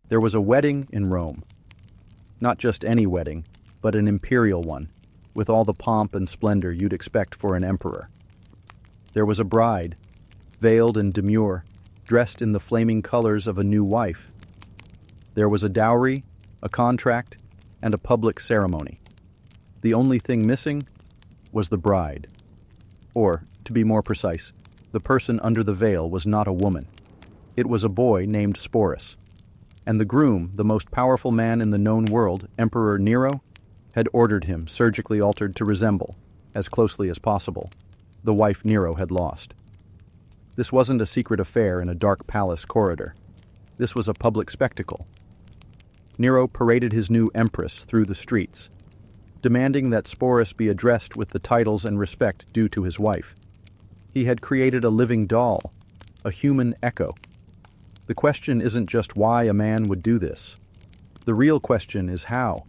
There was a wedding in Rome. Not just any wedding, but an imperial one, with all the pomp and splendor you'd expect for an emperor. There was a bride, veiled and demure, dressed in the flaming colors of a new wife. There was a dowry, a contract, and a public ceremony. The only thing missing was the bride. Or, to be more precise, the person under the veil was not a woman. It was a boy named Sporus. And the groom, the most powerful man in the known world, Emperor Nero, had ordered him surgically altered to resemble, as closely as possible, the wife Nero had lost. This wasn't a secret affair in a dark palace corridor. This was a public spectacle. Nero paraded his new empress through the streets, demanding that Sporus be addressed with the titles and respect due to his wife. He had created a living doll, a human echo. The question isn't just why a man would do this. The real question is how.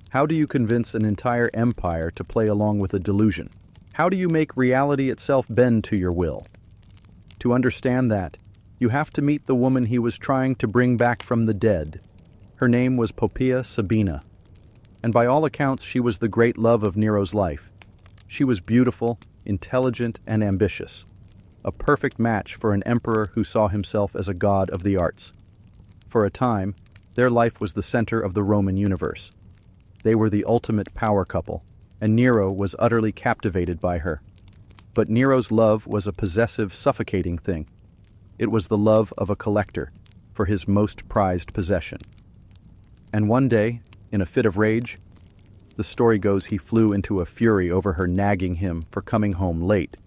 How do you convince an entire empire to play along with a delusion? How do you make reality itself bend to your will? To understand that, you have to meet the woman he was trying to bring back from the dead. Her name was Poppaea Sabina, and by all accounts she was the great love of Nero's life. She was beautiful, intelligent, and ambitious. A perfect match for an emperor who saw himself as a god of the arts. For a time, their life was the center of the Roman universe. They were the ultimate power couple, and Nero was utterly captivated by her. But Nero's love was a possessive, suffocating thing. It was the love of a collector for his most prized possession. And one day, in a fit of rage, the story goes he flew into a fury over her nagging him for coming home late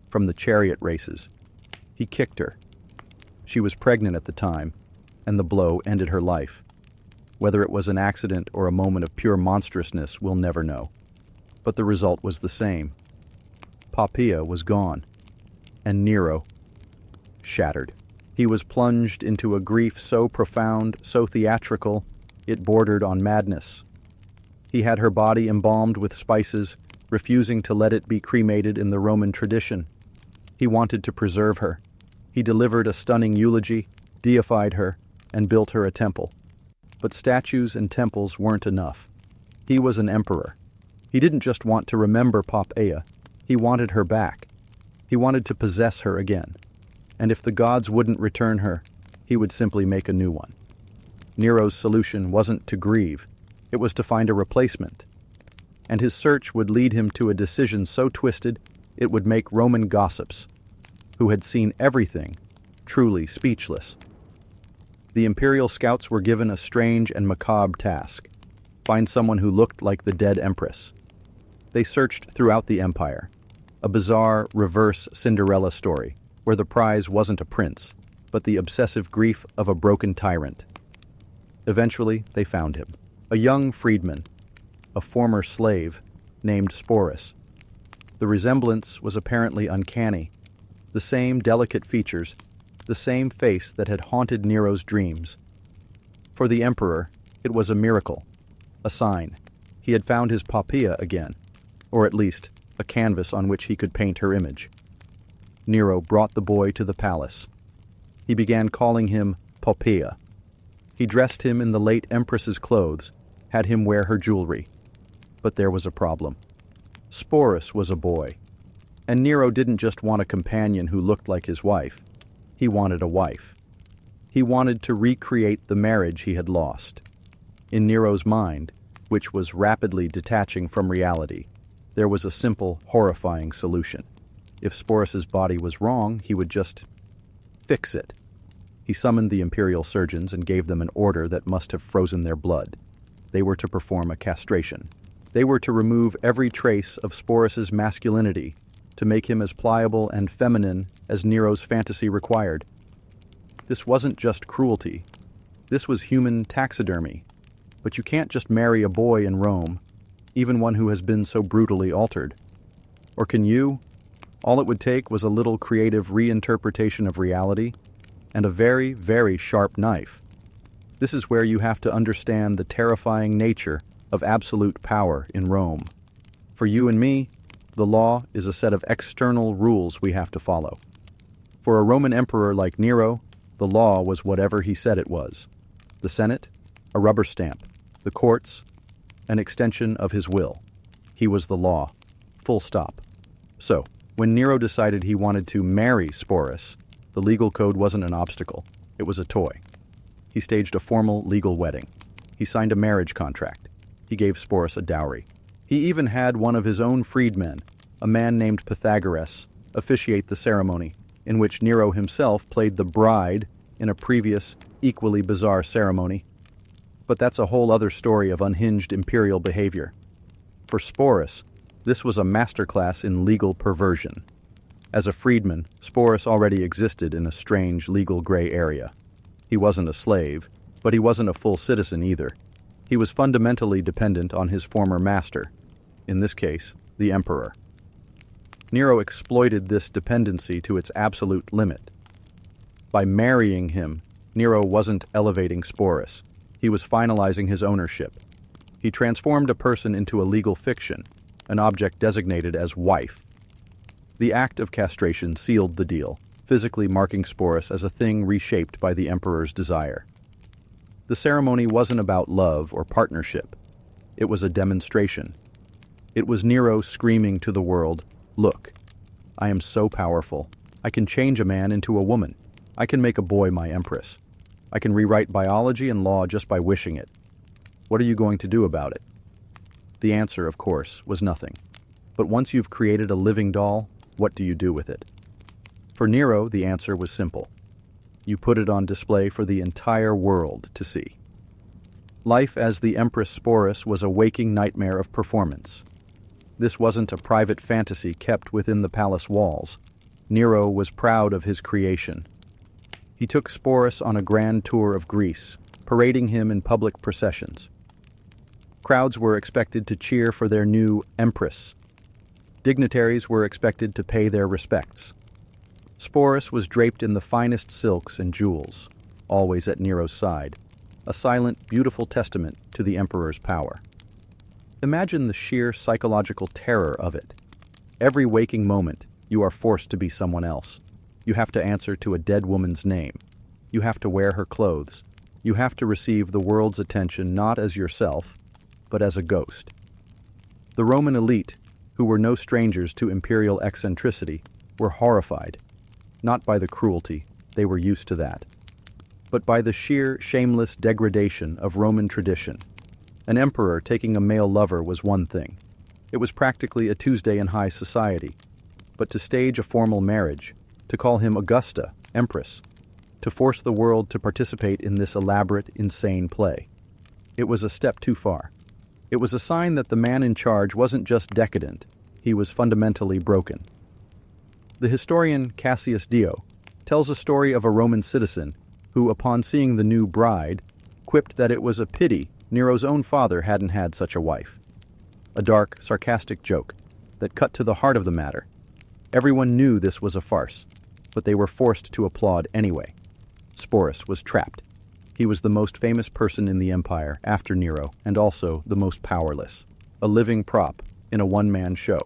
from the chariot races. He kicked her. She was pregnant at the time, and the blow ended her life. Whether it was an accident or a moment of pure monstrousness, we'll never know. But the result was the same. Poppaea was gone, and Nero shattered. He was plunged into a grief so profound, so theatrical, it bordered on madness. He had her body embalmed with spices, refusing to let it be cremated in the Roman tradition. He wanted to preserve her. He delivered a stunning eulogy, deified her, and built her a temple. But statues and temples weren't enough. He was an emperor. He didn't just want to remember Poppaea, he wanted her back. He wanted to possess her again. And if the gods wouldn't return her, he would simply make a new one. Nero's solution wasn't to grieve, it was to find a replacement. And his search would lead him to a decision so twisted it would make Roman gossips, who had seen everything, truly speechless. The imperial scouts were given a strange and macabre task: find someone who looked like the dead empress. They searched throughout the empire, a bizarre reverse Cinderella story, where the prize wasn't a prince, but the obsessive grief of a broken tyrant. Eventually, they found him, a young freedman, a former slave, named Sporus. The resemblance was apparently uncanny. The same delicate features, the same face that had haunted Nero's dreams. For the emperor, it was a miracle, a sign. He had found his Poppaea again, or at least a canvas on which he could paint her image. Nero brought the boy to the palace. He began calling him Poppaea. He dressed him in the late empress's clothes, had him wear her jewelry. But there was a problem. Sporus was a boy, and Nero didn't just want a companion who looked like his wife. He wanted a wife. He wanted to recreate the marriage he had lost. In Nero's mind, which was rapidly detaching from reality, there was a simple, horrifying solution. If Sporus's body was wrong, he would just fix it. He summoned the imperial surgeons and gave them an order that must have frozen their blood. They were to perform a castration. They were to remove every trace of Sporus's masculinity, to make him as pliable and feminine as Nero's fantasy required. This wasn't just cruelty. This was human taxidermy. But you can't just marry a boy in Rome, even one who has been so brutally altered. Or can you? All it would take was a little creative reinterpretation of reality and a very, very sharp knife. This is where you have to understand the terrifying nature of absolute power in Rome. For you and me, the law is a set of external rules we have to follow. For a Roman emperor like Nero, the law was whatever he said it was. The Senate, a rubber stamp. The courts, an extension of his will. He was the law. Full stop. So, when Nero decided he wanted to marry Sporus, the legal code wasn't an obstacle. It was a toy. He staged a formal legal wedding. He signed a marriage contract. He gave Sporus a dowry. He even had one of his own freedmen, a man named Pythagoras, officiate the ceremony, in which Nero himself played the bride in a previous, equally bizarre ceremony. But that's a whole other story of unhinged imperial behavior. For Sporus, this was a masterclass in legal perversion. As a freedman, Sporus already existed in a strange legal gray area. He wasn't a slave, but he wasn't a full citizen either. He was fundamentally dependent on his former master, in this case, the emperor. Nero exploited this dependency to its absolute limit. By marrying him, Nero wasn't elevating Sporus. He was finalizing his ownership. He transformed a person into a legal fiction, an object designated as wife. The act of castration sealed the deal, physically marking Sporus as a thing reshaped by the emperor's desire. The ceremony wasn't about love or partnership. It was a demonstration. It was Nero screaming to the world, "Look, I am so powerful. I can change a man into a woman. I can make a boy my empress. I can rewrite biology and law just by wishing it. What are you going to do about it?" The answer, of course, was nothing. But once you've created a living doll, what do you do with it? For Nero, the answer was simple. You put it on display for the entire world to see. Life as the Empress Sporus was a waking nightmare of performance. This wasn't a private fantasy kept within the palace walls. Nero was proud of his creation. He took Sporus on a grand tour of Greece, parading him in public processions. Crowds were expected to cheer for their new empress. Dignitaries were expected to pay their respects. Sporus was draped in the finest silks and jewels, always at Nero's side, a silent, beautiful testament to the emperor's power. Imagine the sheer psychological terror of it. Every waking moment, you are forced to be someone else. You have to answer to a dead woman's name. You have to wear her clothes. You have to receive the world's attention not as yourself, but as a ghost. The Roman elite, who were no strangers to imperial eccentricity, were horrified, not by the cruelty, they were used to that, but by the sheer, shameless degradation of Roman tradition. An emperor taking a male lover was one thing. It was practically a Tuesday in high society. But to stage a formal marriage, to call him Augusta, Empress, to force the world to participate in this elaborate, insane play, it was a step too far. It was a sign that the man in charge wasn't just decadent, he was fundamentally broken. The historian Cassius Dio tells a story of a Roman citizen who, upon seeing the new bride, quipped that it was a pity Nero's own father hadn't had such a wife. A dark, sarcastic joke that cut to the heart of the matter. Everyone knew this was a farce, but they were forced to applaud anyway. Sporus was trapped. He was the most famous person in the empire after Nero, and also the most powerless. A living prop in a one-man show.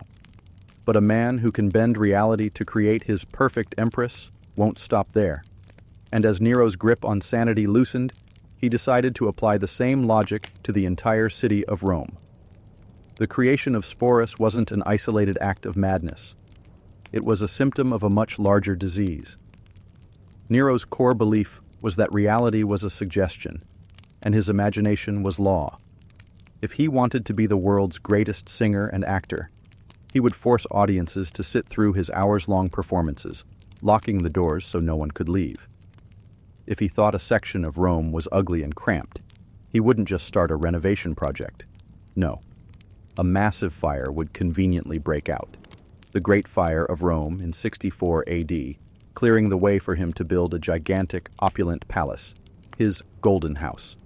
But a man who can bend reality to create his perfect empress won't stop there. And as Nero's grip on sanity loosened, he decided to apply the same logic to the entire city of Rome. The creation of Sporus wasn't an isolated act of madness. It was a symptom of a much larger disease. Nero's core belief was that reality was a suggestion, and his imagination was law. If he wanted to be the world's greatest singer and actor, he would force audiences to sit through his hours-long performances, locking the doors so no one could leave. If he thought a section of Rome was ugly and cramped, he wouldn't just start a renovation project. No. A massive fire would conveniently break out. The Great Fire of Rome in 64 AD, clearing the way for him to build a gigantic, opulent palace, his Golden House.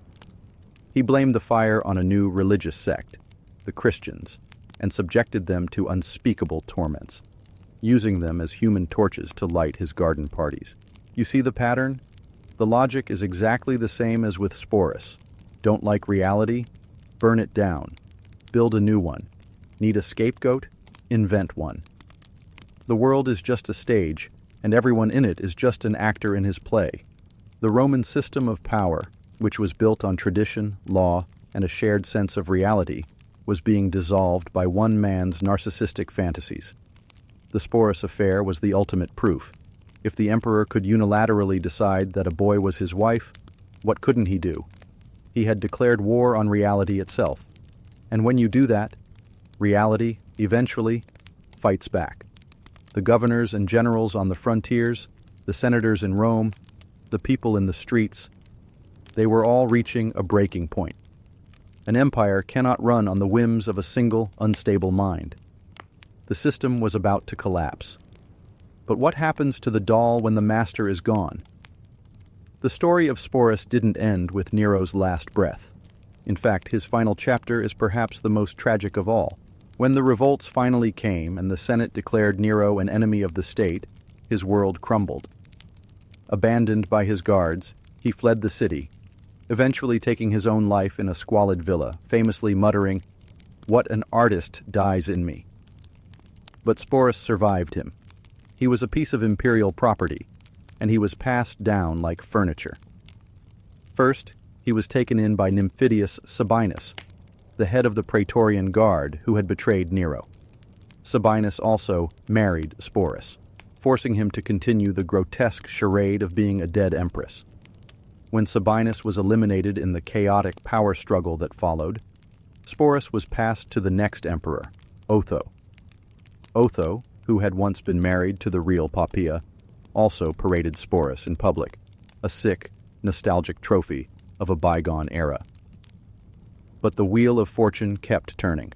He blamed the fire on a new religious sect, the Christians, and subjected them to unspeakable torments, using them as human torches to light his garden parties. You see the pattern? The logic is exactly the same as with Sporus. Don't like reality? Burn it down. Build a new one. Need a scapegoat? Invent one. The world is just a stage, and everyone in it is just an actor in his play. The Roman system of power which was built on tradition, law, and a shared sense of reality, was being dissolved by one man's narcissistic fantasies. The Sporus affair was the ultimate proof. If the emperor could unilaterally decide that a boy was his wife, what couldn't he do? He had declared war on reality itself. And when you do that, reality, eventually, fights back. The governors and generals on the frontiers, the senators in Rome, the people in the streets, they were all reaching a breaking point. An empire cannot run on the whims of a single, unstable mind. The system was about to collapse. But what happens to the doll when the master is gone? The story of Sporus didn't end with Nero's last breath. In fact, his final chapter is perhaps the most tragic of all. When the revolts finally came and the Senate declared Nero an enemy of the state, his world crumbled. Abandoned by his guards, he fled the city, eventually taking his own life in a squalid villa, famously muttering, "What an artist dies in me." But Sporus survived him. He was a piece of imperial property, and he was passed down like furniture. First, he was taken in by Nymphidius Sabinus, the head of the Praetorian Guard who had betrayed Nero. Sabinus also married Sporus, forcing him to continue the grotesque charade of being a dead empress. When Sabinus was eliminated in the chaotic power struggle that followed, Sporus was passed to the next emperor, Otho. Otho, who had once been married to the real Poppaea, also paraded Sporus in public, a sick, nostalgic trophy of a bygone era. But the wheel of fortune kept turning.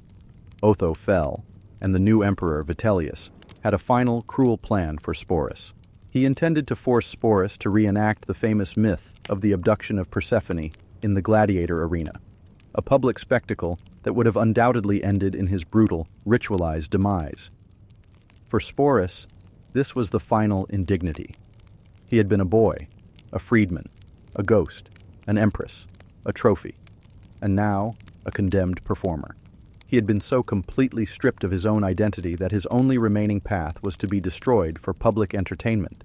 Otho fell, and the new emperor, Vitellius, had a final cruel plan for Sporus. He intended to force Sporus to reenact the famous myth of the abduction of Persephone in the gladiator arena, a public spectacle that would have undoubtedly ended in his brutal, ritualized demise. For Sporus, this was the final indignity. He had been a boy, a freedman, a ghost, an empress, a trophy, and now a condemned performer. He had been so completely stripped of his own identity that his only remaining path was to be destroyed for public entertainment.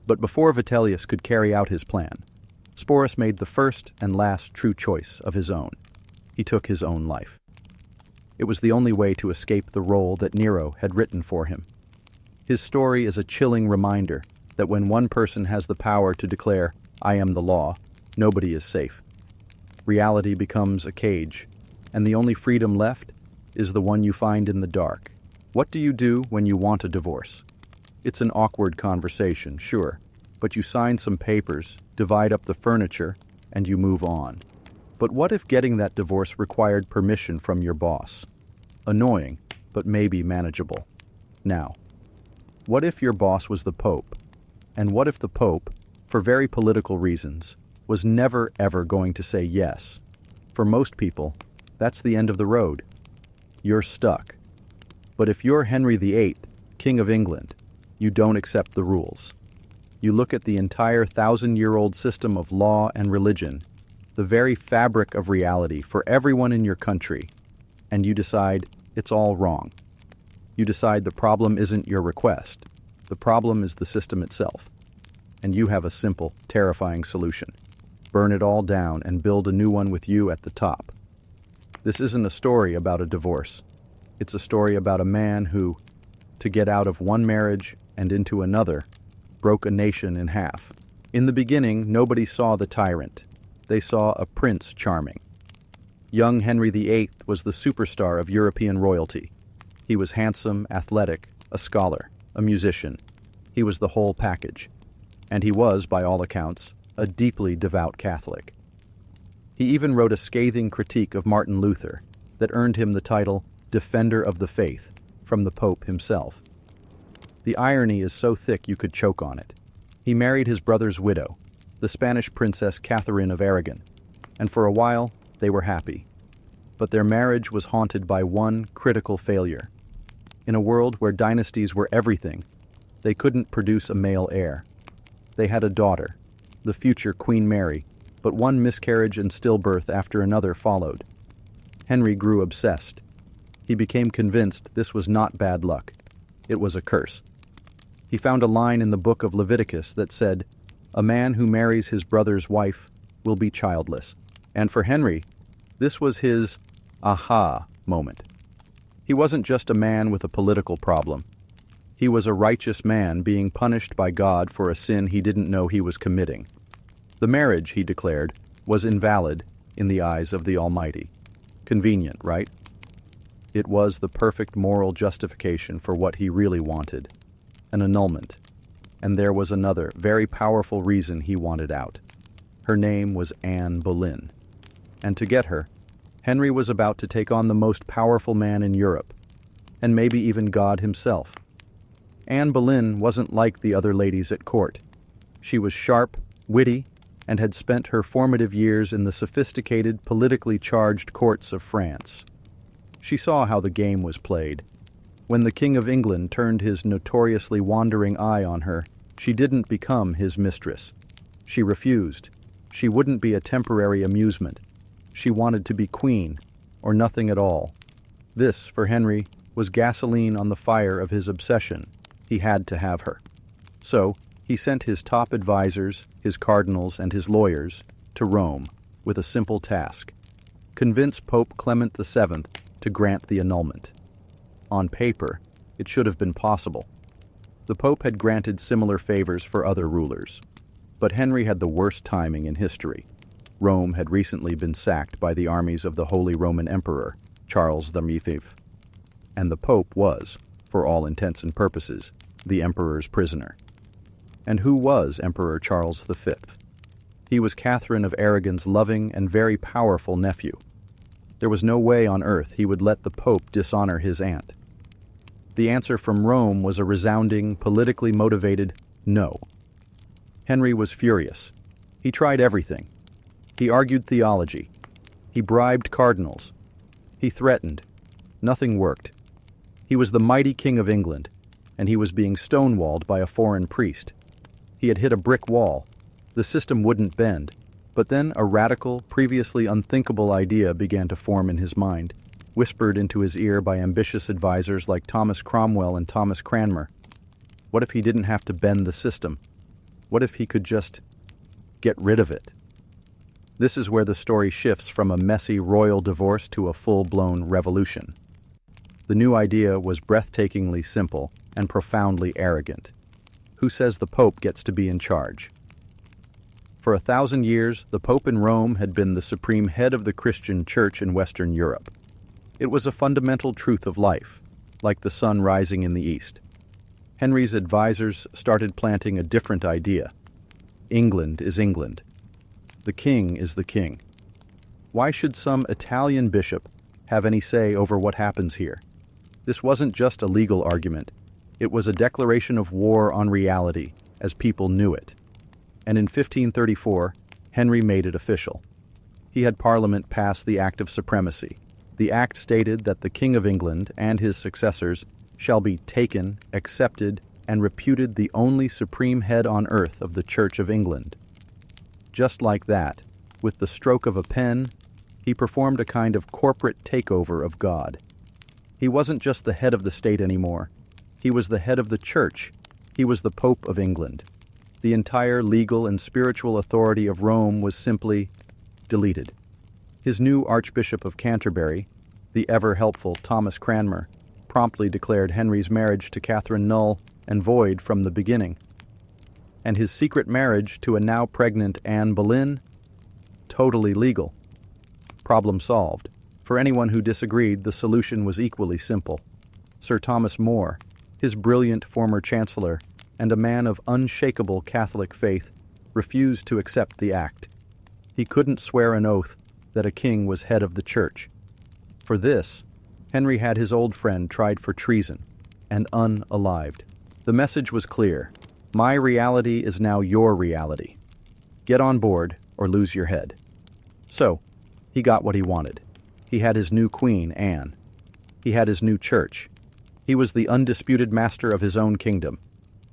But before Vitellius could carry out his plan, Sporus made the first and last true choice of his own. He took his own life. It was the only way to escape the role that Nero had written for him. His story is a chilling reminder that when one person has the power to declare, "I am the law," nobody is safe. Reality becomes a cage, and the only freedom left is the one you find in the dark. What do you do when you want a divorce? It's an awkward conversation, sure, but you sign some papers, divide up the furniture, and you move on. But what if getting that divorce required permission from your boss? Annoying, but maybe manageable. Now, what if your boss was the Pope? And what if the Pope, for very political reasons, was never ever going to say yes? For most people, that's the end of the road. You're stuck. But if you're Henry VIII, King of England, you don't accept the rules. You look at the entire 1,000-year-old system of law and religion, the very fabric of reality for everyone in your country, and you decide it's all wrong. You decide the problem isn't your request. The problem is the system itself. And you have a simple, terrifying solution. Burn it all down and build a new one with you at the top. This isn't a story about a divorce. It's a story about a man who, to get out of one marriage and into another, broke a nation in half. In the beginning, nobody saw the tyrant. They saw a prince charming. Young Henry VIII was the superstar of European royalty. He was handsome, athletic, a scholar, a musician. He was the whole package. And he was, by all accounts, a deeply devout Catholic. He even wrote a scathing critique of Martin Luther that earned him the title Defender of the Faith from the Pope himself. The irony is so thick you could choke on it. He married his brother's widow, the Spanish princess Catherine of Aragon, and for a while they were happy. But their marriage was haunted by one critical failure. In a world where dynasties were everything, they couldn't produce a male heir. They had a daughter, the future Queen Mary, but one miscarriage and stillbirth after another followed. Henry grew obsessed. He became convinced this was not bad luck. It was a curse. He found a line in the book of Leviticus that said, "A man who marries his brother's wife will be childless. And for Henry, this was his aha moment. He wasn't just a man with a political problem. He was a righteous man being punished by God for a sin he didn't know he was committing. The marriage, he declared, was invalid in the eyes of the Almighty. Convenient, right? It was the perfect moral justification for what he really wanted, an annulment. And there was another, very powerful reason he wanted out. Her name was Anne Boleyn. And to get her, Henry was about to take on the most powerful man in Europe, and maybe even God himself. Anne Boleyn wasn't like the other ladies at court. She was sharp, witty, and had spent her formative years in the sophisticated, politically charged courts of France. She saw how the game was played. When the King of England turned his notoriously wandering eye on her, she didn't become his mistress. She refused. She wouldn't be a temporary amusement. She wanted to be queen, or nothing at all. This, for Henry, was gasoline on the fire of his obsession. He had to have her. So, he sent his top advisors, his cardinals, and his lawyers to Rome with a simple task: convince Pope Clement VII to grant the annulment. On paper, it should have been possible. The Pope had granted similar favors for other rulers. But Henry had the worst timing in history. Rome had recently been sacked by the armies of the Holy Roman Emperor, Charles V. And the Pope was, for all intents and purposes, the Emperor's prisoner. And who was Emperor Charles V? He was Catherine of Aragon's loving and very powerful nephew. There was no way on earth he would let the Pope dishonor his aunt. The answer from Rome was a resounding, politically motivated no. Henry was furious. He tried everything. He argued theology. He bribed cardinals. He threatened. Nothing worked. He was the mighty King of England, and he was being stonewalled by a foreign priest. He had hit a brick wall. The system wouldn't bend. But then a radical, previously unthinkable idea began to form in his mind, whispered into his ear by ambitious advisors like Thomas Cromwell and Thomas Cranmer. What if he didn't have to bend the system? What if he could just get rid of it? This is where the story shifts from a messy royal divorce to a full-blown revolution. The new idea was breathtakingly simple and profoundly arrogant. Who says the Pope gets to be in charge? For 1,000 years, the Pope in Rome had been the supreme head of the Christian Church in Western Europe. It was a fundamental truth of life, like the sun rising in the east. Henry's advisors started planting a different idea. England is England. The king is the king. Why should some Italian bishop have any say over what happens here? This wasn't just a legal argument. It was a declaration of war on reality, as people knew it. And in 1534, Henry made it official. He had Parliament pass the Act of Supremacy. The act stated that the King of England and his successors shall be taken, accepted, and reputed the only supreme head on earth of the Church of England. Just like that, with the stroke of a pen, he performed a kind of corporate takeover of God. He wasn't just the head of the state anymore. He was the head of the Church. He was the Pope of England. The entire legal and spiritual authority of Rome was simply deleted. His new Archbishop of Canterbury, the ever-helpful Thomas Cranmer, promptly declared Henry's marriage to Catherine null and void from the beginning. And his secret marriage to a now pregnant Anne Boleyn? Totally legal. Problem solved. For anyone who disagreed, the solution was equally simple. Sir Thomas More, his brilliant former chancellor, and a man of unshakable Catholic faith, refused to accept the act. He couldn't swear an oath that a king was head of the church. For this, Henry had his old friend tried for treason and unalived. The message was clear. My reality is now your reality. Get on board or lose your head. So, he got what he wanted. He had his new queen, Anne. He had his new church. He was the undisputed master of his own kingdom.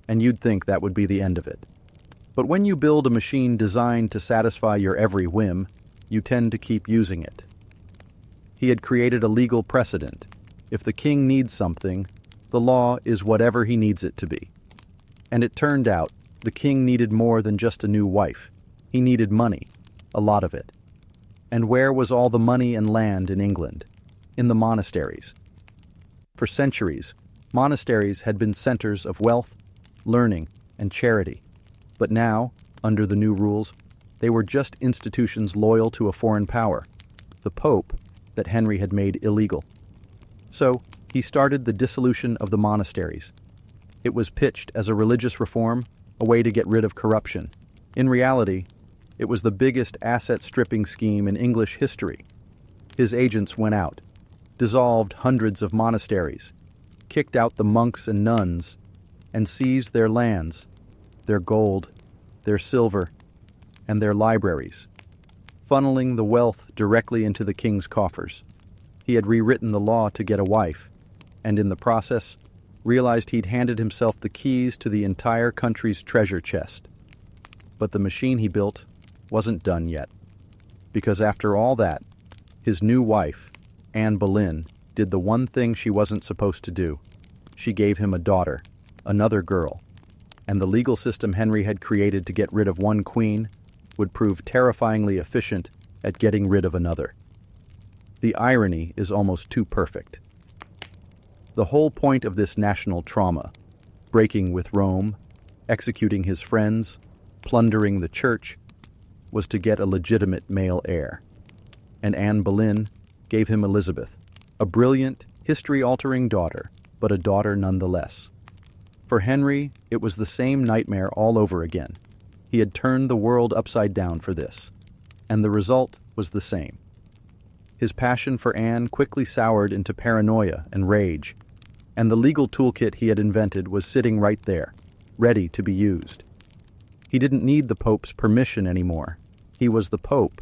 And you'd think that would be the end of it. But when you build a machine designed to satisfy your every whim, you tend to keep using it. He had created a legal precedent. If the king needs something, the law is whatever he needs it to be. And it turned out the king needed more than just a new wife. He needed money, a lot of it. And where was all the money and land in England? In the monasteries. For centuries, monasteries had been centers of wealth, learning, and charity. But now, under the new rules, they were just institutions loyal to a foreign power, the Pope, that Henry had made illegal. So, he started the dissolution of the monasteries. It was pitched as a religious reform, a way to get rid of corruption. In reality, it was the biggest asset-stripping scheme in English history. His agents went out, dissolved hundreds of monasteries, kicked out the monks and nuns, and seized their lands, their gold, their silver, and their libraries, funneling the wealth directly into the king's coffers. He had rewritten the law to get a wife, and in the process, realized he'd handed himself the keys to the entire country's treasure chest. But the machine he built wasn't done yet, because after all that, his new wife, Anne Boleyn, did the one thing she wasn't supposed to do. She gave him a daughter, another girl, and the legal system Henry had created to get rid of one queen would prove terrifyingly efficient at getting rid of another. The irony is almost too perfect. The whole point of this national trauma, breaking with Rome, executing his friends, plundering the church, was to get a legitimate male heir. And Anne Boleyn gave him Elizabeth, a brilliant, history-altering daughter, but a daughter nonetheless. For Henry, it was the same nightmare all over again. He had turned the world upside down for this, and the result was the same. His passion for Anne quickly soured into paranoia and rage, and the legal toolkit he had invented was sitting right there, ready to be used. He didn't need the Pope's permission anymore. He was the Pope.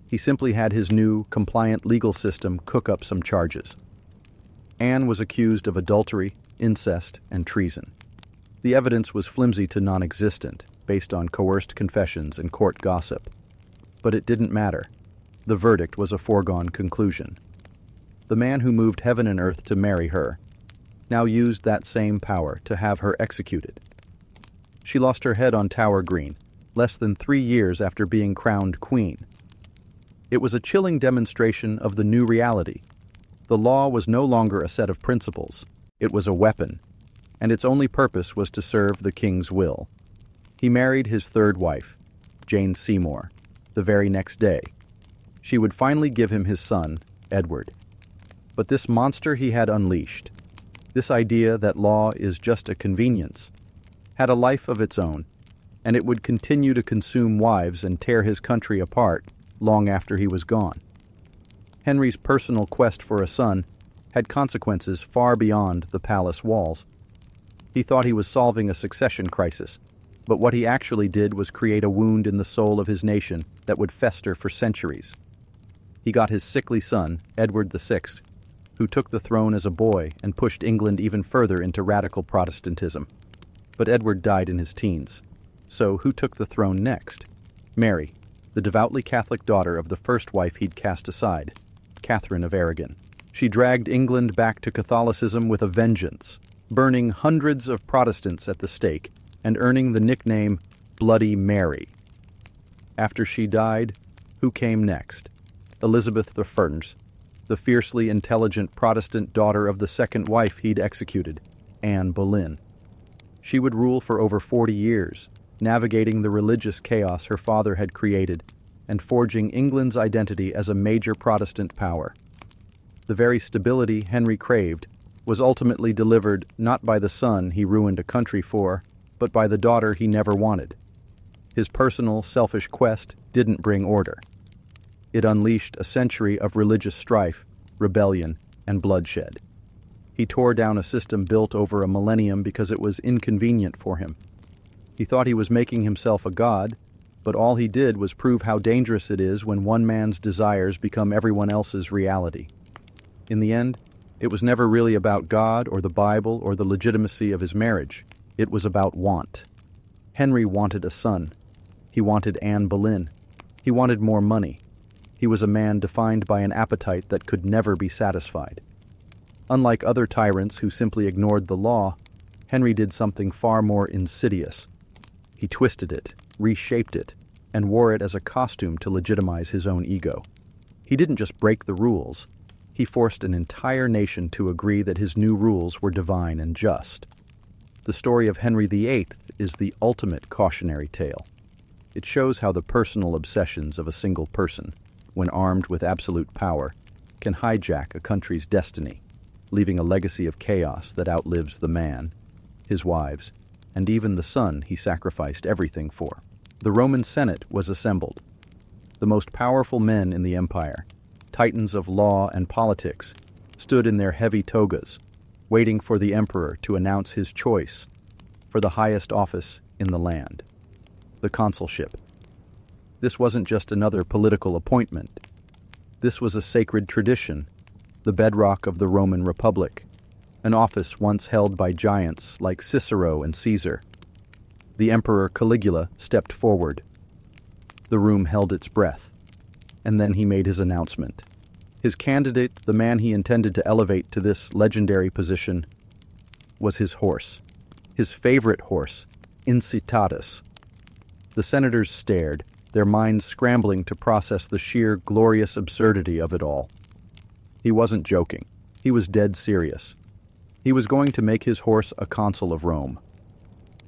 He simply had his new, compliant legal system cook up some charges. Anne was accused of adultery, incest, and treason. The evidence was flimsy to non-existent, based on coerced confessions and court gossip. But it didn't matter. The verdict was a foregone conclusion. The man who moved heaven and earth to marry her now used that same power to have her executed. She lost her head on Tower Green, less than 3 years after being crowned queen. It was a chilling demonstration of the new reality. The law was no longer a set of principles. It was a weapon, and its only purpose was to serve the king's will. He married his third wife, Jane Seymour, the very next day. She would finally give him his son, Edward. But this monster he had unleashed, this idea that law is just a convenience, had a life of its own, and it would continue to consume wives and tear his country apart long after he was gone. Henry's personal quest for a son had consequences far beyond the palace walls. He thought he was solving a succession crisis, but what he actually did was create a wound in the soul of his nation that would fester for centuries. He got his sickly son, Edward VI, who took the throne as a boy and pushed England even further into radical Protestantism. But Edward died in his teens. So who took the throne next? Mary, the devoutly Catholic daughter of the first wife he'd cast aside, Catherine of Aragon. She dragged England back to Catholicism with a vengeance, burning hundreds of Protestants at the stake and earning the nickname Bloody Mary. After she died, who came next? Elizabeth I, the fiercely intelligent Protestant daughter of the second wife he'd executed, Anne Boleyn. She would rule for over 40 years, navigating the religious chaos her father had created and forging England's identity as a major Protestant power. The very stability Henry craved was ultimately delivered not by the son he ruined a country for, but by the daughter he never wanted. His personal, selfish quest didn't bring order. It unleashed a century of religious strife, rebellion, and bloodshed. He tore down a system built over a millennium because it was inconvenient for him. He thought he was making himself a god, but all he did was prove how dangerous it is when one man's desires become everyone else's reality. In the end, it was never really about God or the Bible or the legitimacy of his marriage. It was about want. Henry wanted a son. He wanted Anne Boleyn. He wanted more money. He was a man defined by an appetite that could never be satisfied. Unlike other tyrants who simply ignored the law, Henry did something far more insidious. He twisted it, reshaped it, and wore it as a costume to legitimize his own ego. He didn't just break the rules, he forced an entire nation to agree that his new rules were divine and just. The story of Henry VIII is the ultimate cautionary tale. It shows how the personal obsessions of a single person, when armed with absolute power, can hijack a country's destiny, leaving a legacy of chaos that outlives the man, his wives, and even the son he sacrificed everything for. The Roman Senate was assembled. The most powerful men in the empire, titans of law and politics, stood in their heavy togas, waiting for the emperor to announce his choice for the highest office in the land, the consulship. This wasn't just another political appointment. This was a sacred tradition, the bedrock of the Roman Republic, an office once held by giants like Cicero and Caesar. The Emperor Caligula stepped forward. The room held its breath, and then he made his announcement. His candidate, the man he intended to elevate to this legendary position, was his horse, his favorite horse, Incitatus. The senators stared, their minds scrambling to process the sheer glorious absurdity of it all. He wasn't joking. He was dead serious. He was going to make his horse a consul of Rome.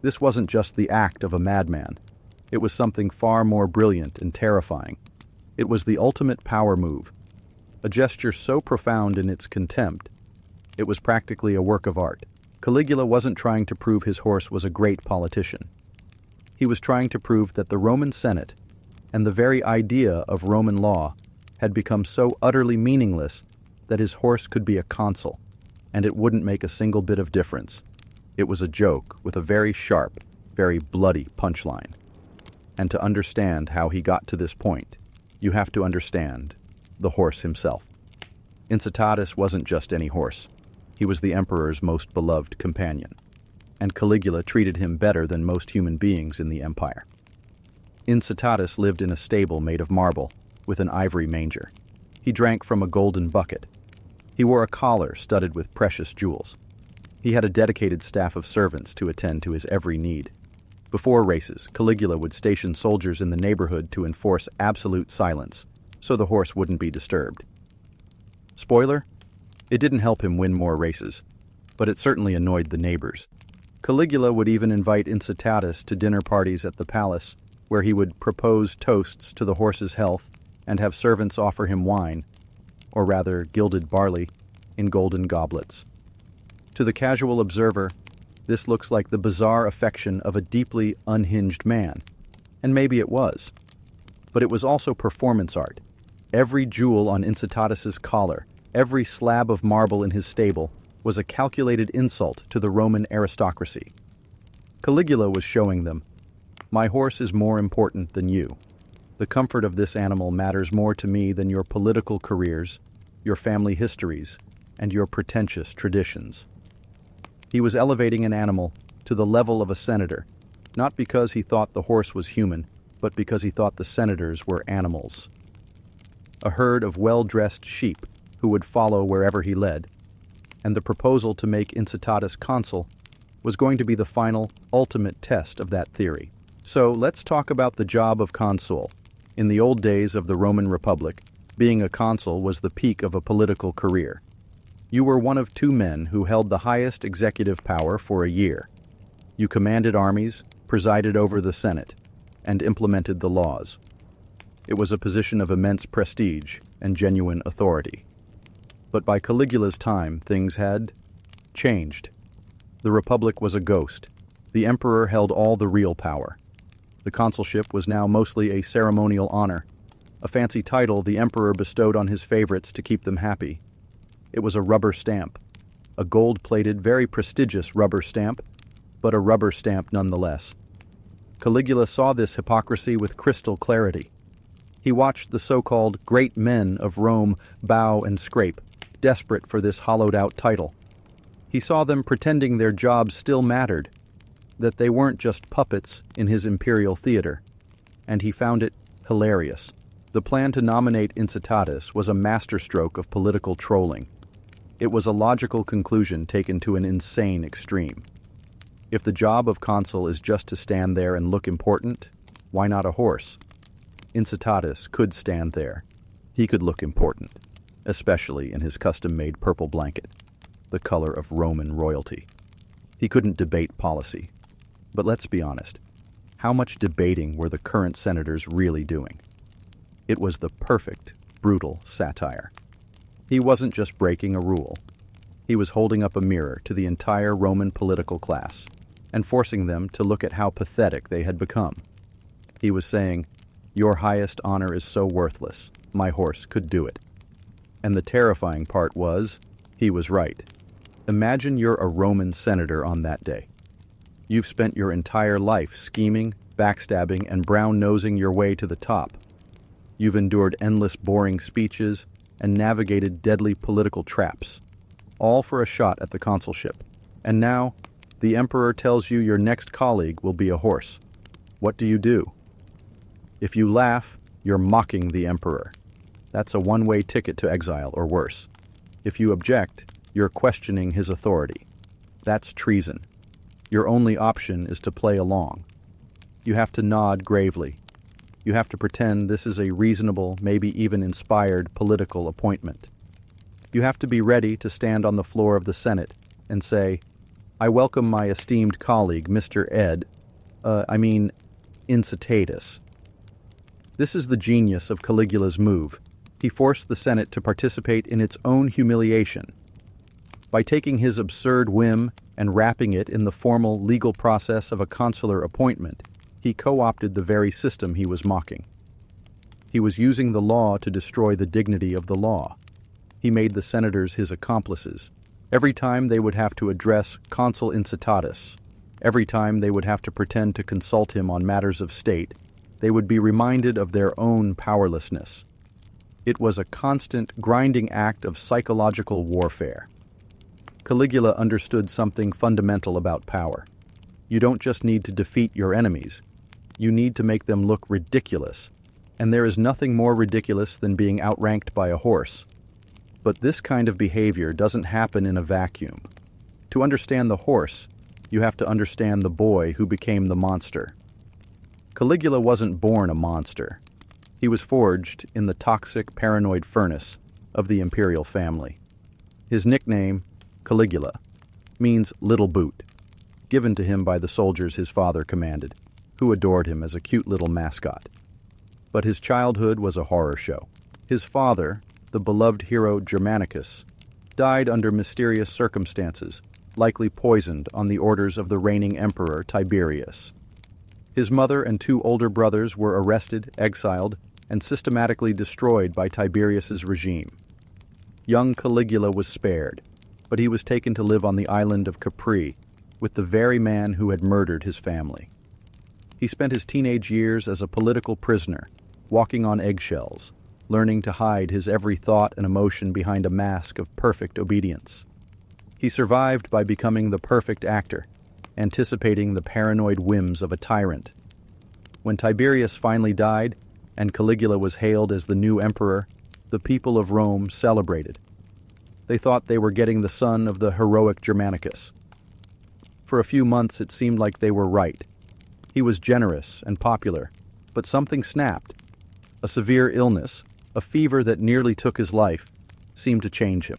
This wasn't just the act of a madman. It was something far more brilliant and terrifying. It was the ultimate power move, a gesture so profound in its contempt, it was practically a work of art. Caligula wasn't trying to prove his horse was a great politician. He was trying to prove that the Roman Senate and the very idea of Roman law had become so utterly meaningless that his horse could be a consul, and it wouldn't make a single bit of difference. It was a joke with a very sharp, very bloody punchline. And to understand how he got to this point, you have to understand the horse himself. Incitatus wasn't just any horse. He was the emperor's most beloved companion, and Caligula treated him better than most human beings in the empire. Incitatus lived in a stable made of marble, with an ivory manger. He drank from a golden bucket. He wore a collar studded with precious jewels. He had a dedicated staff of servants to attend to his every need. Before races, Caligula would station soldiers in the neighborhood to enforce absolute silence, so the horse wouldn't be disturbed. Spoiler? It didn't help him win more races, but it certainly annoyed the neighbors. Caligula would even invite Incitatus to dinner parties at the palace, where he would propose toasts to the horse's health and have servants offer him wine, or rather gilded barley, in golden goblets. To the casual observer, this looks like the bizarre affection of a deeply unhinged man, and maybe it was. But it was also performance art. Every jewel on Incitatus's collar, every slab of marble in his stable, was a calculated insult to the Roman aristocracy. Caligula was showing them, "My horse is more important than you. The comfort of this animal matters more to me than your political careers, your family histories, and your pretentious traditions." He was elevating an animal to the level of a senator, not because he thought the horse was human, but because he thought the senators were animals. A herd of well-dressed sheep who would follow wherever he led, and the proposal to make Incitatus consul was going to be the final, ultimate test of that theory. So let's talk about the job of consul. In the old days of the Roman Republic, being a consul was the peak of a political career. You were one of two men who held the highest executive power for a year. You commanded armies, presided over the Senate, and implemented the laws. It was a position of immense prestige and genuine authority. But by Caligula's time, things had changed. The Republic was a ghost. The emperor held all the real power. The consulship was now mostly a ceremonial honor, a fancy title the emperor bestowed on his favorites to keep them happy. It was a rubber stamp, a gold-plated, very prestigious rubber stamp, but a rubber stamp nonetheless. Caligula saw this hypocrisy with crystal clarity. He watched the so-called great men of Rome bow and scrape, desperate for this hollowed-out title. He saw them pretending their jobs still mattered, that they weren't just puppets in his imperial theater, and he found it hilarious. The plan to nominate Incitatus was a masterstroke of political trolling. It was a logical conclusion taken to an insane extreme. If the job of consul is just to stand there and look important, why not a horse? Incitatus could stand there. He could look important, especially in his custom-made purple blanket, the color of Roman royalty. He couldn't debate policy. But let's be honest, how much debating were the current senators really doing? It was the perfect, brutal satire. He wasn't just breaking a rule. He was holding up a mirror to the entire Roman political class and forcing them to look at how pathetic they had become. He was saying, "Your highest honor is so worthless, my horse could do it." And the terrifying part was, he was right. Imagine you're a Roman senator on that day. You've spent your entire life scheming, backstabbing, and brown-nosing your way to the top. You've endured endless boring speeches and navigated deadly political traps, all for a shot at the consulship. And now, the emperor tells you your next colleague will be a horse. What do? If you laugh, you're mocking the emperor. That's a one-way ticket to exile or worse. If you object, you're questioning his authority. That's treason. Your only option is to play along. You have to nod gravely. You have to pretend this is a reasonable, maybe even inspired political appointment. You have to be ready to stand on the floor of the Senate and say, "I welcome my esteemed colleague, Mr. Incitatus." This is the genius of Caligula's move. He forced the Senate to participate in its own humiliation. By taking his absurd whim and wrapping it in the formal legal process of a consular appointment, he co-opted the very system he was mocking. He was using the law to destroy the dignity of the law. He made the senators his accomplices. Every time they would have to address Consul Incitatus, every time they would have to pretend to consult him on matters of state, they would be reminded of their own powerlessness. It was a constant, grinding act of psychological warfare. Caligula understood something fundamental about power. You don't just need to defeat your enemies. You need to make them look ridiculous. And there is nothing more ridiculous than being outranked by a horse. But this kind of behavior doesn't happen in a vacuum. To understand the horse, you have to understand the boy who became the monster. Caligula wasn't born a monster. He was forged in the toxic, paranoid furnace of the imperial family. His nickname, Caligula, means little boot, given to him by the soldiers his father commanded, who adored him as a cute little mascot. But his childhood was a horror show. His father, the beloved hero Germanicus, died under mysterious circumstances, likely poisoned on the orders of the reigning emperor Tiberius. His mother and two older brothers were arrested, exiled, and systematically destroyed by Tiberius's regime. Young Caligula was spared, but he was taken to live on the island of Capri with the very man who had murdered his family. He spent his teenage years as a political prisoner, walking on eggshells, learning to hide his every thought and emotion behind a mask of perfect obedience. He survived by becoming the perfect actor, anticipating the paranoid whims of a tyrant. When Tiberius finally died, and Caligula was hailed as the new emperor, the people of Rome celebrated. They thought they were getting the son of the heroic Germanicus. For a few months it seemed like they were right. He was generous and popular, but something snapped. A severe illness, a fever that nearly took his life, seemed to change him.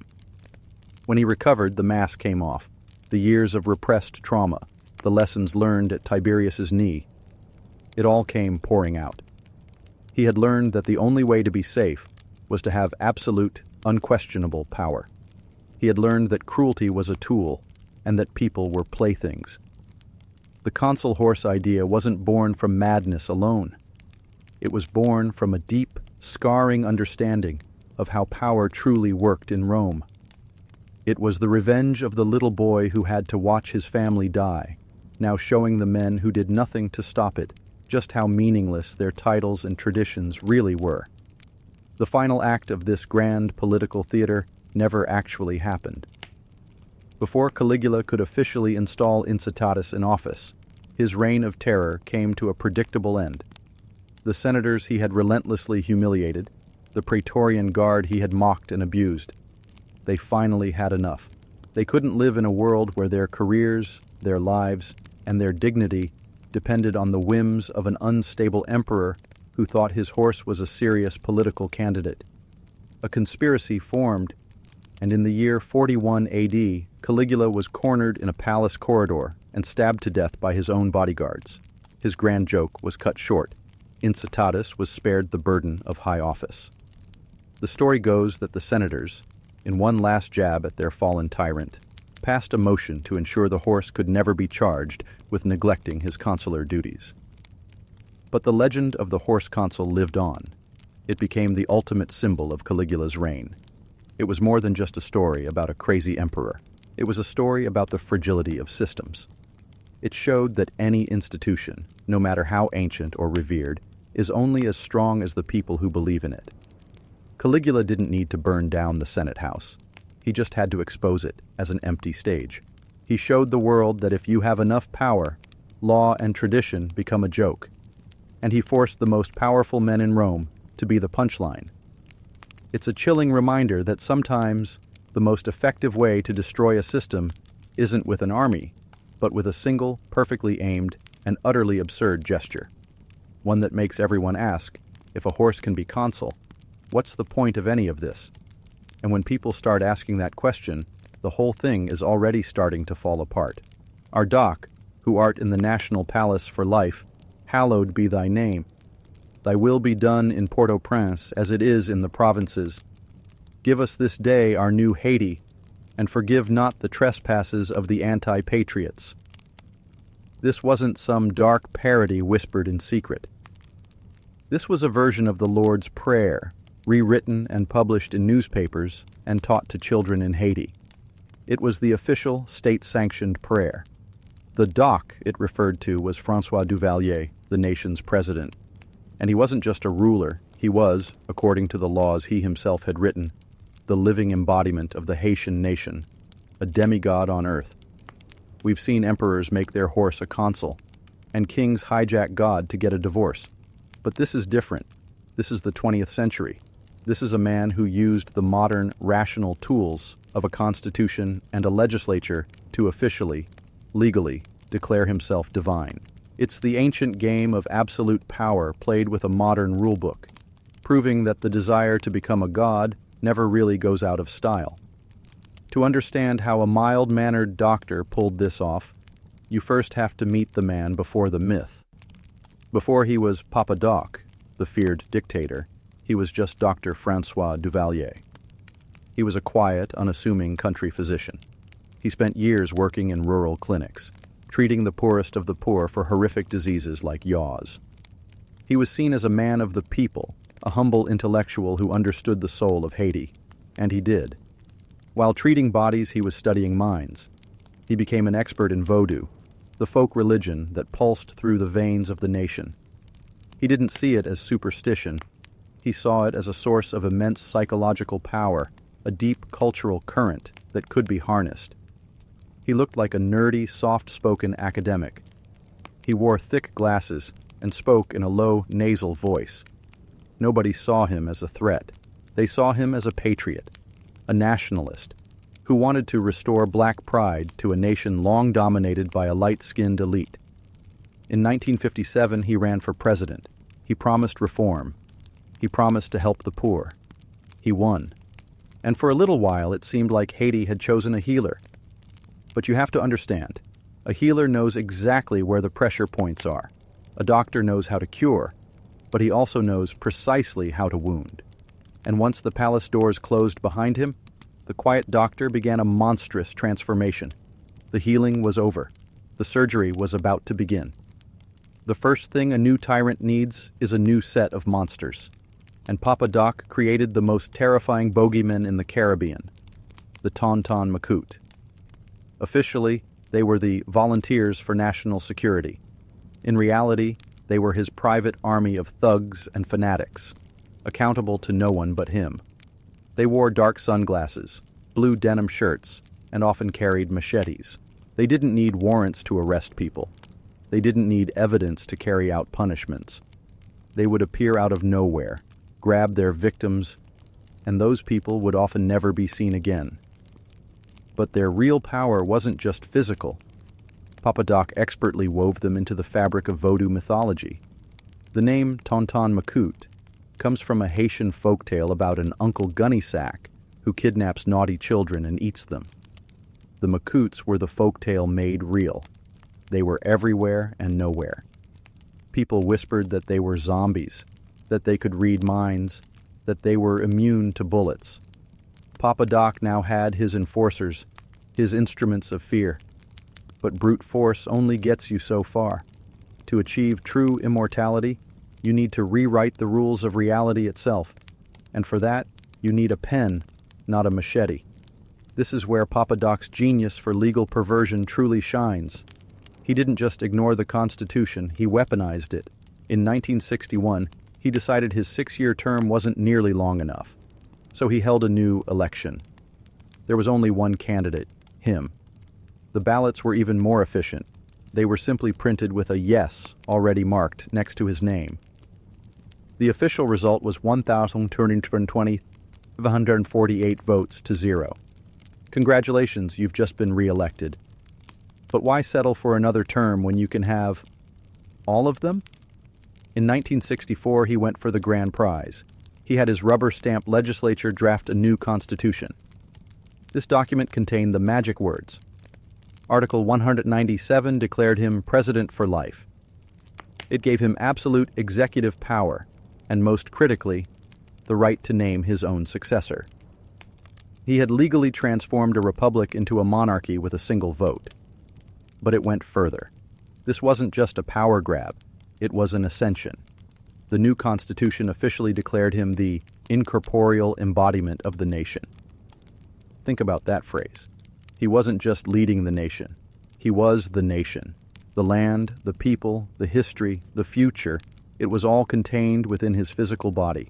When he recovered, the mask came off, the years of repressed trauma, the lessons learned at Tiberius's knee. It all came pouring out. He had learned that the only way to be safe was to have absolute, unquestionable power. He had learned that cruelty was a tool, and that people were playthings. The consul horse idea wasn't born from madness alone. It was born from a deep, scarring understanding of how power truly worked in Rome. It was the revenge of the little boy who had to watch his family die, now showing the men who did nothing to stop it just how meaningless their titles and traditions really were. The final act of this grand political theater never actually happened. Before Caligula could officially install Incitatus in office, his reign of terror came to a predictable end. The senators he had relentlessly humiliated, the Praetorian Guard he had mocked and abused, they finally had enough. They couldn't live in a world where their careers, their lives, and their dignity depended on the whims of an unstable emperor who thought his horse was a serious political candidate. A conspiracy formed, and in the year 41 AD, Caligula was cornered in a palace corridor and stabbed to death by his own bodyguards. His grand joke was cut short. Incitatus was spared the burden of high office. The story goes that the senators, in one last jab at their fallen tyrant, passed a motion to ensure the horse could never be charged with neglecting his consular duties. But the legend of the horse consul lived on. It became the ultimate symbol of Caligula's reign. It was more than just a story about a crazy emperor. It was a story about the fragility of systems. It showed that any institution, no matter how ancient or revered, is only as strong as the people who believe in it. Caligula didn't need to burn down the Senate House. He just had to expose it as an empty stage. He showed the world that if you have enough power, law and tradition become a joke. And he forced the most powerful men in Rome to be the punchline. It's a chilling reminder that sometimes the most effective way to destroy a system isn't with an army, but with a single, perfectly aimed, and utterly absurd gesture. One that makes everyone ask, if a horse can be consul, what's the point of any of this? And when people start asking that question, the whole thing is already starting to fall apart. Our Doc, who art in the national palace for life, hallowed be thy name. Thy will be done in Port-au-Prince as it is in the provinces. Give us this day our new Haiti, and forgive not the trespasses of the anti-patriots. This wasn't some dark parody whispered in secret. This was a version of the Lord's Prayer, rewritten and published in newspapers and taught to children in Haiti. It was the official, state-sanctioned prayer. The Doc it referred to was François Duvalier, the nation's president. And he wasn't just a ruler, he was, according to the laws he himself had written, the living embodiment of the Haitian nation, a demigod on earth. We've seen emperors make their horse a consul, and kings hijack God to get a divorce. But this is different. This is the 20th century. This is a man who used the modern, rational tools of a constitution and a legislature to officially, legally, declare himself divine. It's the ancient game of absolute power played with a modern rulebook, proving that the desire to become a god never really goes out of style. To understand how a mild-mannered doctor pulled this off, you first have to meet the man before the myth. Before he was Papa Doc, the feared dictator, he was just Dr. François Duvalier. He was a quiet, unassuming country physician. He spent years working in rural clinics, treating the poorest of the poor for horrific diseases like yaws. He was seen as a man of the people, a humble intellectual who understood the soul of Haiti, and he did. While treating bodies, he was studying minds. He became an expert in Vodou, the folk religion that pulsed through the veins of the nation. He didn't see it as superstition. He saw it as a source of immense psychological power, a deep cultural current that could be harnessed. He looked like a nerdy, soft-spoken academic. He wore thick glasses and spoke in a low, nasal voice. Nobody saw him as a threat. They saw him as a patriot, a nationalist, who wanted to restore black pride to a nation long dominated by a light-skinned elite. In 1957, he ran for president. He promised reform. He promised to help the poor. He won. And for a little while, it seemed like Haiti had chosen a healer. But you have to understand, a healer knows exactly where the pressure points are. A doctor knows how to cure, but he also knows precisely how to wound. And once the palace doors closed behind him, the quiet doctor began a monstrous transformation. The healing was over. The surgery was about to begin. The first thing a new tyrant needs is a new set of monsters. And Papa Doc created the most terrifying bogeymen in the Caribbean, the Tonton Macoute. Officially, they were the Volunteers for National Security. In reality, they were his private army of thugs and fanatics, accountable to no one but him. They wore dark sunglasses, blue denim shirts, and often carried machetes. They didn't need warrants to arrest people. They didn't need evidence to carry out punishments. They would appear out of nowhere, grab their victims, and those people would often never be seen again. But their real power wasn't just physical. Papa Doc expertly wove them into the fabric of Vodou mythology. The name Tonton Macoute comes from a Haitian folktale about an Uncle Gunnysack who kidnaps naughty children and eats them. The Macoutes were the folktale made real. They were everywhere and nowhere. People whispered that they were zombies, that they could read minds, that they were immune to bullets. Papa Doc now had his enforcers, his instruments of fear. But brute force only gets you so far. To achieve true immortality, you need to rewrite the rules of reality itself. And for that, you need a pen, not a machete. This is where Papa Doc's genius for legal perversion truly shines. He didn't just ignore the Constitution, he weaponized it. In 1961, he decided his 6-year term wasn't nearly long enough. So he held a new election. There was only one candidate, him. The ballots were even more efficient. They were simply printed with a yes already marked next to his name. The official result was 1,248 votes to 0. Congratulations, you've just been re-elected. But why settle for another term when you can have all of them? In 1964, he went for the grand prize. He had his rubber-stamped legislature draft a new constitution. This document contained the magic words. Article 197 declared him president for life. It gave him absolute executive power, and most critically, the right to name his own successor. He had legally transformed a republic into a monarchy with a single vote. But it went further. This wasn't just a power grab, it was an ascension. The new constitution officially declared him the incorporeal embodiment of the nation. Think about that phrase. He wasn't just leading the nation. He was the nation. The land, the people, the history, the future, it was all contained within his physical body.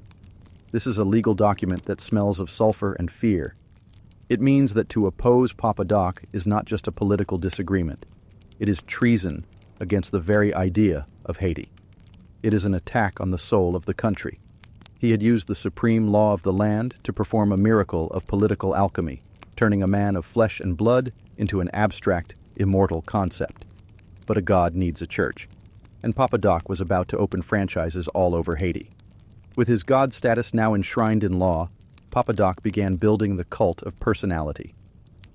This is a legal document that smells of sulfur and fear. It means that to oppose Papa Doc is not just a political disagreement. It is treason against the very idea of Haiti. It is an attack on the soul of the country. He had used the supreme law of the land to perform a miracle of political alchemy, turning a man of flesh and blood into an abstract, immortal concept. But a god needs a church, and Papa Doc was about to open franchises all over Haiti. With his god status now enshrined in law, Papa Doc began building the cult of personality.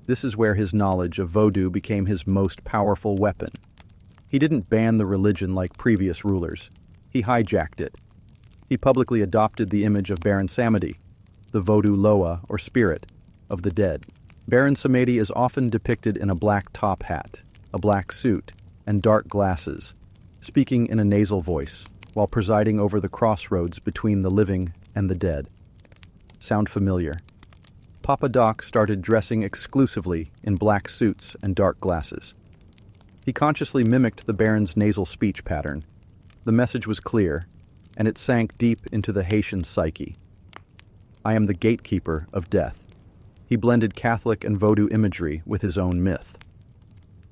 This is where his knowledge of voodoo became his most powerful weapon. He didn't ban the religion like previous rulers. He hijacked it. He publicly adopted the image of Baron Samedi, the voodoo loa, or spirit, of the dead. Baron Samedi is often depicted in a black top hat, a black suit, and dark glasses, speaking in a nasal voice, while presiding over the crossroads between the living and the dead. Sound familiar? Papa Doc started dressing exclusively in black suits and dark glasses. He consciously mimicked the Baron's nasal speech pattern. The message was clear, and it sank deep into the Haitian psyche. I am the gatekeeper of death. He blended Catholic and Vodou imagery with his own myth.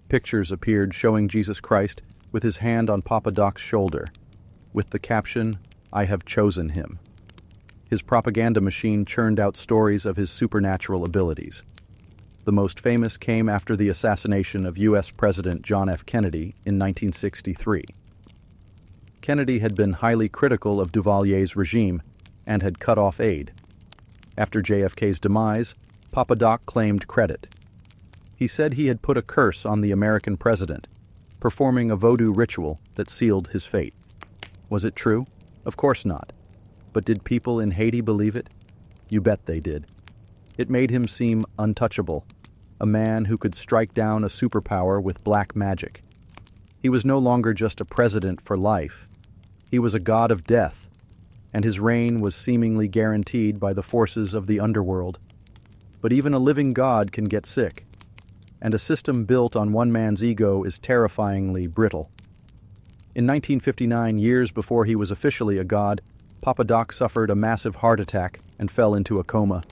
Pictures appeared showing Jesus Christ with his hand on Papa Doc's shoulder, with the caption, "I have chosen him." His propaganda machine churned out stories of his supernatural abilities. The most famous came after the assassination of U.S. President John F. Kennedy in 1963. Kennedy had been highly critical of Duvalier's regime and had cut off aid. After JFK's demise, Papa Doc claimed credit. He said he had put a curse on the American president, performing a voodoo ritual that sealed his fate. Was it true? Of course not. But did people in Haiti believe it? You bet they did. It made him seem untouchable, a man who could strike down a superpower with black magic. He was no longer just a president for life. He was a god of death, and his reign was seemingly guaranteed by the forces of the underworld. But even a living god can get sick, and a system built on one man's ego is terrifyingly brittle. In 1959, years before he was officially a god, Papa Doc suffered a massive heart attack and fell into a coma.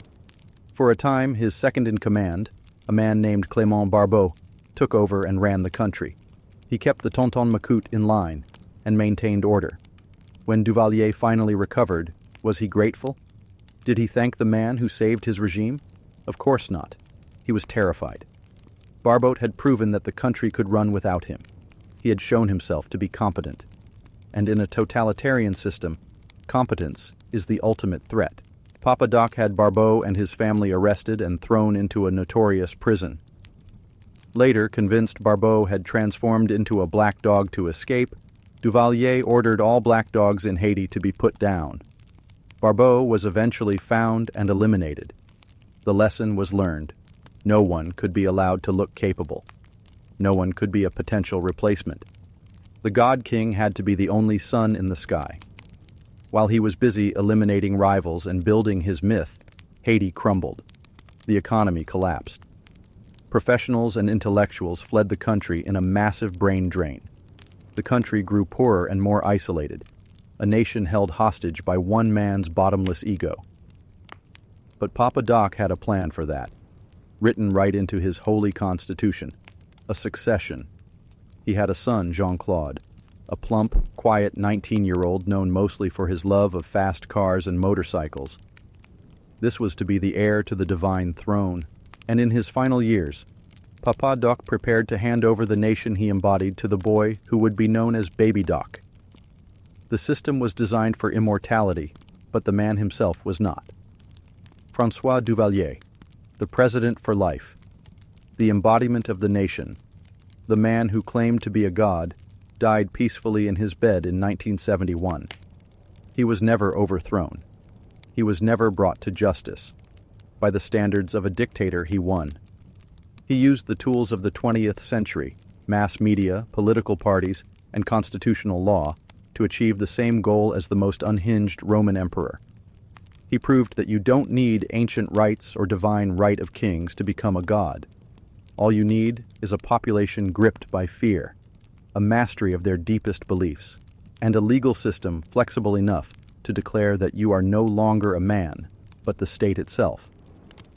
For a time, his second-in-command, a man named Clément Barbeau, took over and ran the country. He kept the Tonton Macoute in line and maintained order. When Duvalier finally recovered, was he grateful? Did he thank the man who saved his regime? Of course not. He was terrified. Barbeau had proven that the country could run without him. He had shown himself to be competent. and in a totalitarian system, competence is the ultimate threat. Papa Doc had Barbeau and his family arrested and thrown into a notorious prison. Later, convinced Barbeau had transformed into a black dog to escape, Duvalier ordered all black dogs in Haiti to be put down. Barbeau was eventually found and eliminated. The lesson was learned. No one could be allowed to look capable. No one could be a potential replacement. The God King had to be the only sun in the sky. While he was busy eliminating rivals and building his myth, Haiti crumbled. The economy collapsed. Professionals and intellectuals fled the country in a massive brain drain. The country grew poorer and more isolated, a nation held hostage by one man's bottomless ego. But Papa Doc had a plan for that, written right into his holy constitution, a succession. He had a son, Jean-Claude, a plump, quiet 19-year-old known mostly for his love of fast cars and motorcycles. This was to be the heir to the divine throne, and in his final years, Papa Doc prepared to hand over the nation he embodied to the boy who would be known as Baby Doc. The system was designed for immortality, but the man himself was not. François Duvalier, the president for life, the embodiment of the nation, the man who claimed to be a god, died peacefully in his bed in 1971. He was never overthrown. He was never brought to justice. By the standards of a dictator, he won. He used the tools of the 20th century, mass media, political parties, and constitutional law, to achieve the same goal as the most unhinged Roman emperor. He proved that you don't need ancient rights or divine right of kings to become a god. All you need is a population gripped by fear, a mastery of their deepest beliefs, and a legal system flexible enough to declare that you are no longer a man, but the state itself.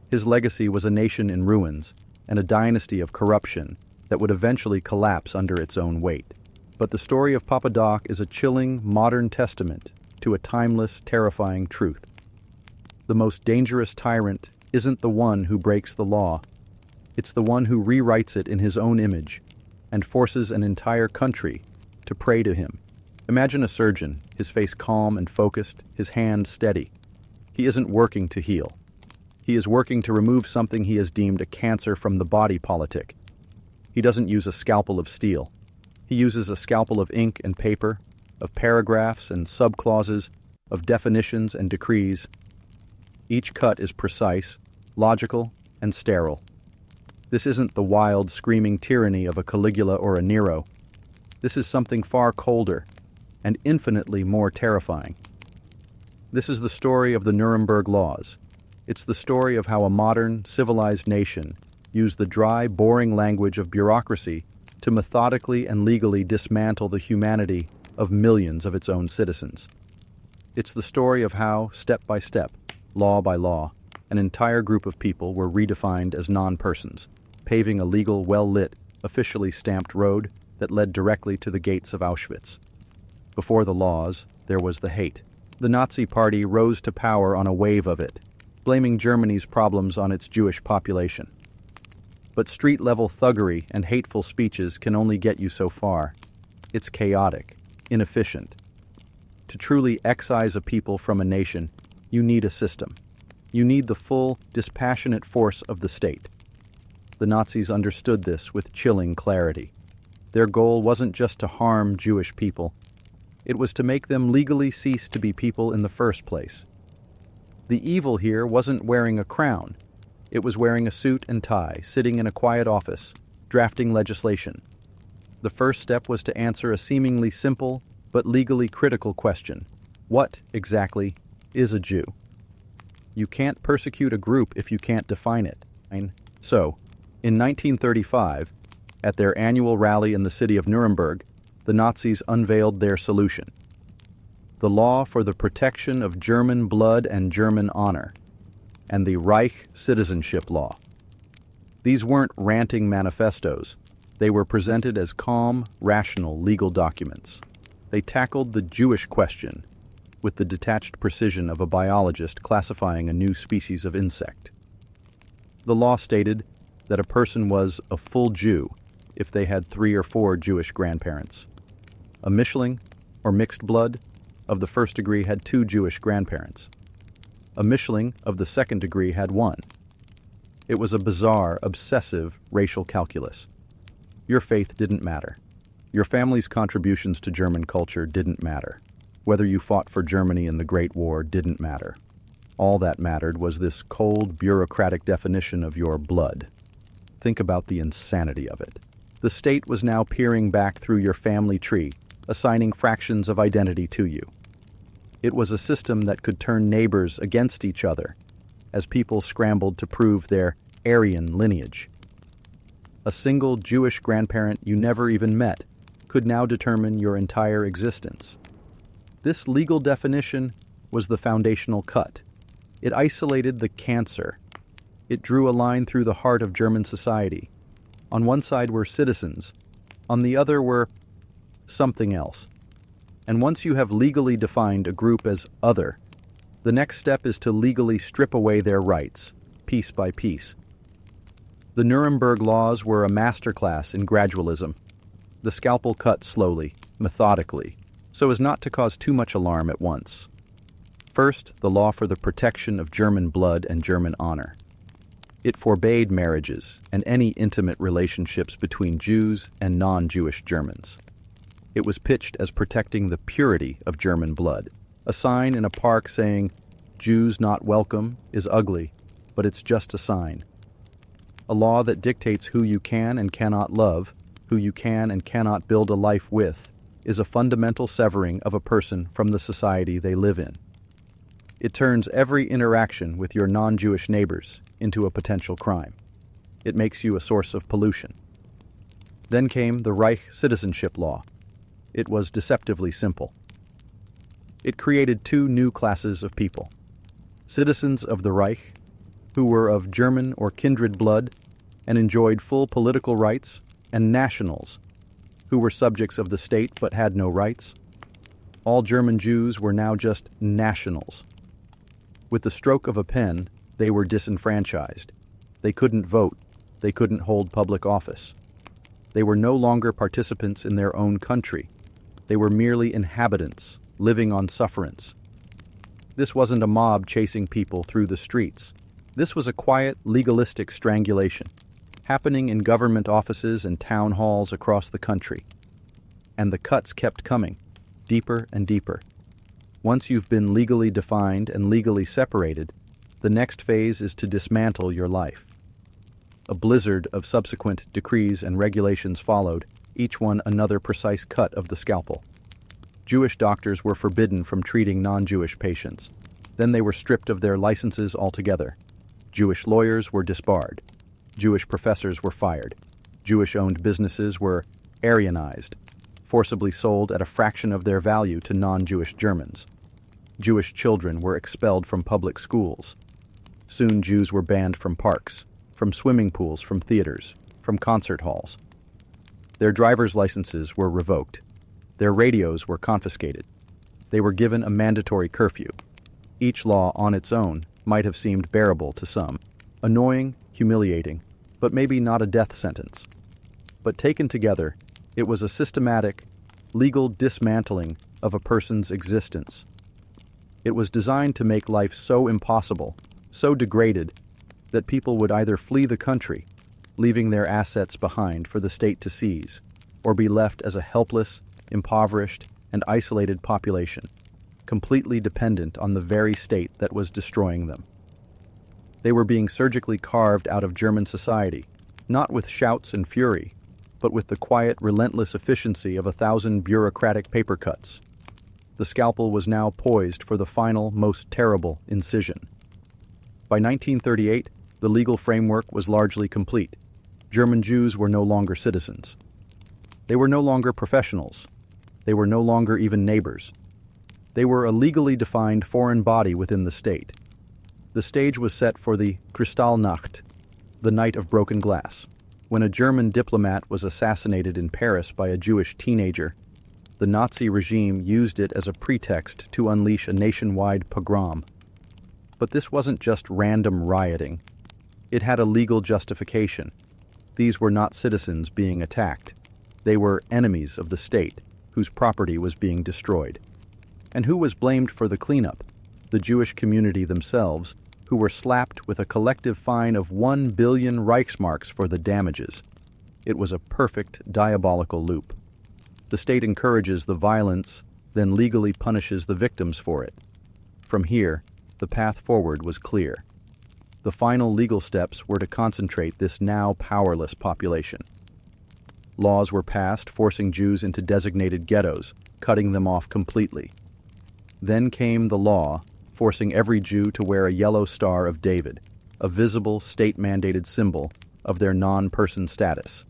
His legacy was a nation in ruins and a dynasty of corruption that would eventually collapse under its own weight. But the story of Papa Doc is a chilling, modern testament to a timeless, terrifying truth. The most dangerous tyrant isn't the one who breaks the law. It's the one who rewrites it in his own image and forces an entire country to pray to him. Imagine a surgeon, his face calm and focused, his hand steady. He isn't working to heal. He is working to remove something he has deemed a cancer from the body politic. He doesn't use a scalpel of steel. He uses a scalpel of ink and paper, of paragraphs and subclauses, of definitions and decrees. Each cut is precise, logical, and sterile. This isn't the wild, screaming tyranny of a Caligula or a Nero. This is something far colder and infinitely more terrifying. This is the story of the Nuremberg Laws. It's the story of how a modern, civilized nation used the dry, boring language of bureaucracy to methodically and legally dismantle the humanity of millions of its own citizens. It's the story of how, step by step, law by law, an entire group of people were redefined as non-persons, paving a legal, well-lit, officially stamped road that led directly to the gates of Auschwitz. Before the laws, there was the hate. The Nazi Party rose to power on a wave of it, blaming Germany's problems on its Jewish population. But street-level thuggery and hateful speeches can only get you so far. It's chaotic, inefficient. To truly excise a people from a nation, you need a system. You need the full, dispassionate force of the state. The Nazis understood this with chilling clarity. Their goal wasn't just to harm Jewish people. It was to make them legally cease to be people in the first place. The evil here wasn't wearing a crown. It was wearing a suit and tie, sitting in a quiet office, drafting legislation. The first step was to answer a seemingly simple but legally critical question. What, exactly, is a Jew? You can't persecute a group if you can't define it. So, in 1935, at their annual rally in the city of Nuremberg, the Nazis unveiled their solution: the law for the protection of German blood and German honor, and the Reich Citizenship Law. These weren't ranting manifestos. They were presented as calm, rational legal documents. They tackled the Jewish question with the detached precision of a biologist classifying a new species of insect. The law stated that a person was a full Jew if they had 3 or 4 Jewish grandparents. A Mischling, or mixed blood, of the first degree had 2 Jewish grandparents. A Mischling of the second degree had 1. It was a bizarre, obsessive racial calculus. Your faith didn't matter. Your family's contributions to German culture didn't matter. Whether you fought for Germany in the Great War didn't matter. All that mattered was this cold, bureaucratic definition of your blood. Think about the insanity of it. The state was now peering back through your family tree, assigning fractions of identity to you. It was a system that could turn neighbors against each other as people scrambled to prove their Aryan lineage. A single Jewish grandparent you never even met could now determine your entire existence. This legal definition was the foundational cut. It isolated the cancer. It drew a line through the heart of German society. On one side were citizens, on the other were something else. And once you have legally defined a group as other, the next step is to legally strip away their rights, piece by piece. The Nuremberg Laws were a masterclass in gradualism. The scalpel cut slowly, methodically, so as not to cause too much alarm at once. First, the law for the protection of German blood and German honor. It forbade marriages and any intimate relationships between Jews and non-Jewish Germans. It was pitched as protecting the purity of German blood. A sign in a park saying, "Jews not welcome," is ugly, but it's just a sign. A law that dictates who you can and cannot love, who you can and cannot build a life with, is a fundamental severing of a person from the society they live in. It turns every interaction with your non-Jewish neighbors into a potential crime. It makes you a source of pollution. Then came the Reich citizenship law. It was deceptively simple. It created 2 new classes of people. Citizens of the Reich, who were of German or kindred blood and enjoyed full political rights, and nationals, who were subjects of the state but had no rights. All German Jews were now just nationals. With the stroke of a pen, they were disenfranchised. They couldn't vote. They couldn't hold public office. They were no longer participants in their own country. They were merely inhabitants, living on sufferance. This wasn't a mob chasing people through the streets. This was a quiet, legalistic strangulation, happening in government offices and town halls across the country. And the cuts kept coming, deeper and deeper. Once you've been legally defined and legally separated, the next phase is to dismantle your life. A blizzard of subsequent decrees and regulations followed, each one another precise cut of the scalpel. Jewish doctors were forbidden from treating non-Jewish patients. Then they were stripped of their licenses altogether. Jewish lawyers were disbarred. Jewish professors were fired. Jewish-owned businesses were Aryanized, forcibly sold at a fraction of their value to non-Jewish Germans. Jewish children were expelled from public schools. Soon Jews were banned from parks, from swimming pools, from theaters, from concert halls. Their driver's licenses were revoked. Their radios were confiscated. They were given a mandatory curfew. Each law on its own might have seemed bearable to some, annoying, humiliating, but maybe not a death sentence. But taken together, it was a systematic, legal dismantling of a person's existence. It was designed to make life so impossible, so degraded, that people would either flee the country, leaving their assets behind for the state to seize, or be left as a helpless, impoverished, and isolated population, completely dependent on the very state that was destroying them. They were being surgically carved out of German society, not with shouts and fury, but with the quiet, relentless efficiency of 1,000 bureaucratic paper cuts. The scalpel was now poised for the final, most terrible incision. By 1938, the legal framework was largely complete. German Jews were no longer citizens. They were no longer professionals. They were no longer even neighbors. They were a legally defined foreign body within the state. The stage was set for the Kristallnacht, the night of broken glass. When a German diplomat was assassinated in Paris by a Jewish teenager, the Nazi regime used it as a pretext to unleash a nationwide pogrom. But this wasn't just random rioting. It had a legal justification. These were not citizens being attacked. They were enemies of the state, whose property was being destroyed. And who was blamed for the cleanup? The Jewish community themselves, who were slapped with a collective fine of 1 billion Reichsmarks for the damages. It was a perfect, diabolical loop. The state encourages the violence, then legally punishes the victims for it. From here, the path forward was clear. The final legal steps were to concentrate this now powerless population. Laws were passed forcing Jews into designated ghettos, cutting them off completely. Then came the law forcing every Jew to wear a yellow Star of David, a visible state-mandated symbol of their non-person status.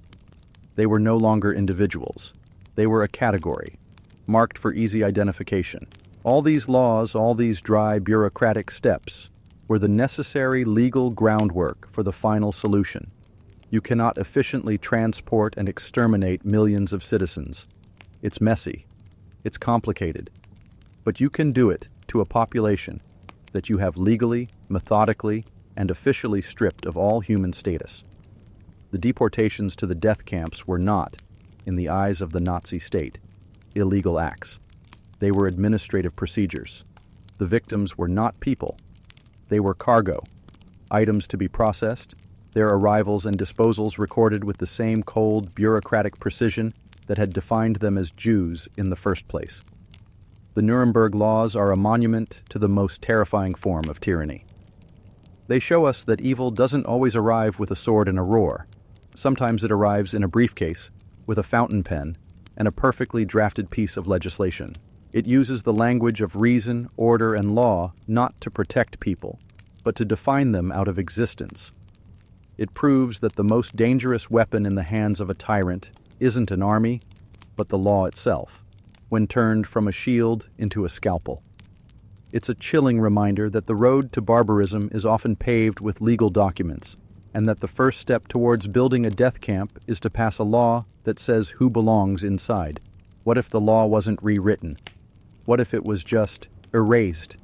They were no longer individuals. They were a category, marked for easy identification. All these laws, all these dry bureaucratic steps, were the necessary legal groundwork for the final solution. You cannot efficiently transport and exterminate millions of citizens. It's messy. It's complicated. But you can do it to a population that you have legally, methodically, and officially stripped of all human status. The deportations to the death camps were not, in the eyes of the Nazi state, illegal acts. They were administrative procedures. The victims were not people. They were cargo, items to be processed, their arrivals and disposals recorded with the same cold, bureaucratic precision that had defined them as Jews in the first place. The Nuremberg Laws are a monument to the most terrifying form of tyranny. They show us that evil doesn't always arrive with a sword and a roar. Sometimes it arrives in a briefcase, with a fountain pen, and a perfectly drafted piece of legislation. It uses the language of reason, order, and law not to protect people, but to define them out of existence. It proves that the most dangerous weapon in the hands of a tyrant isn't an army, but the law itself, when turned from a shield into a scalpel. It's a chilling reminder that the road to barbarism is often paved with legal documents, and that the first step towards building a death camp is to pass a law that says who belongs inside. What if the law wasn't rewritten? What if it was just erased?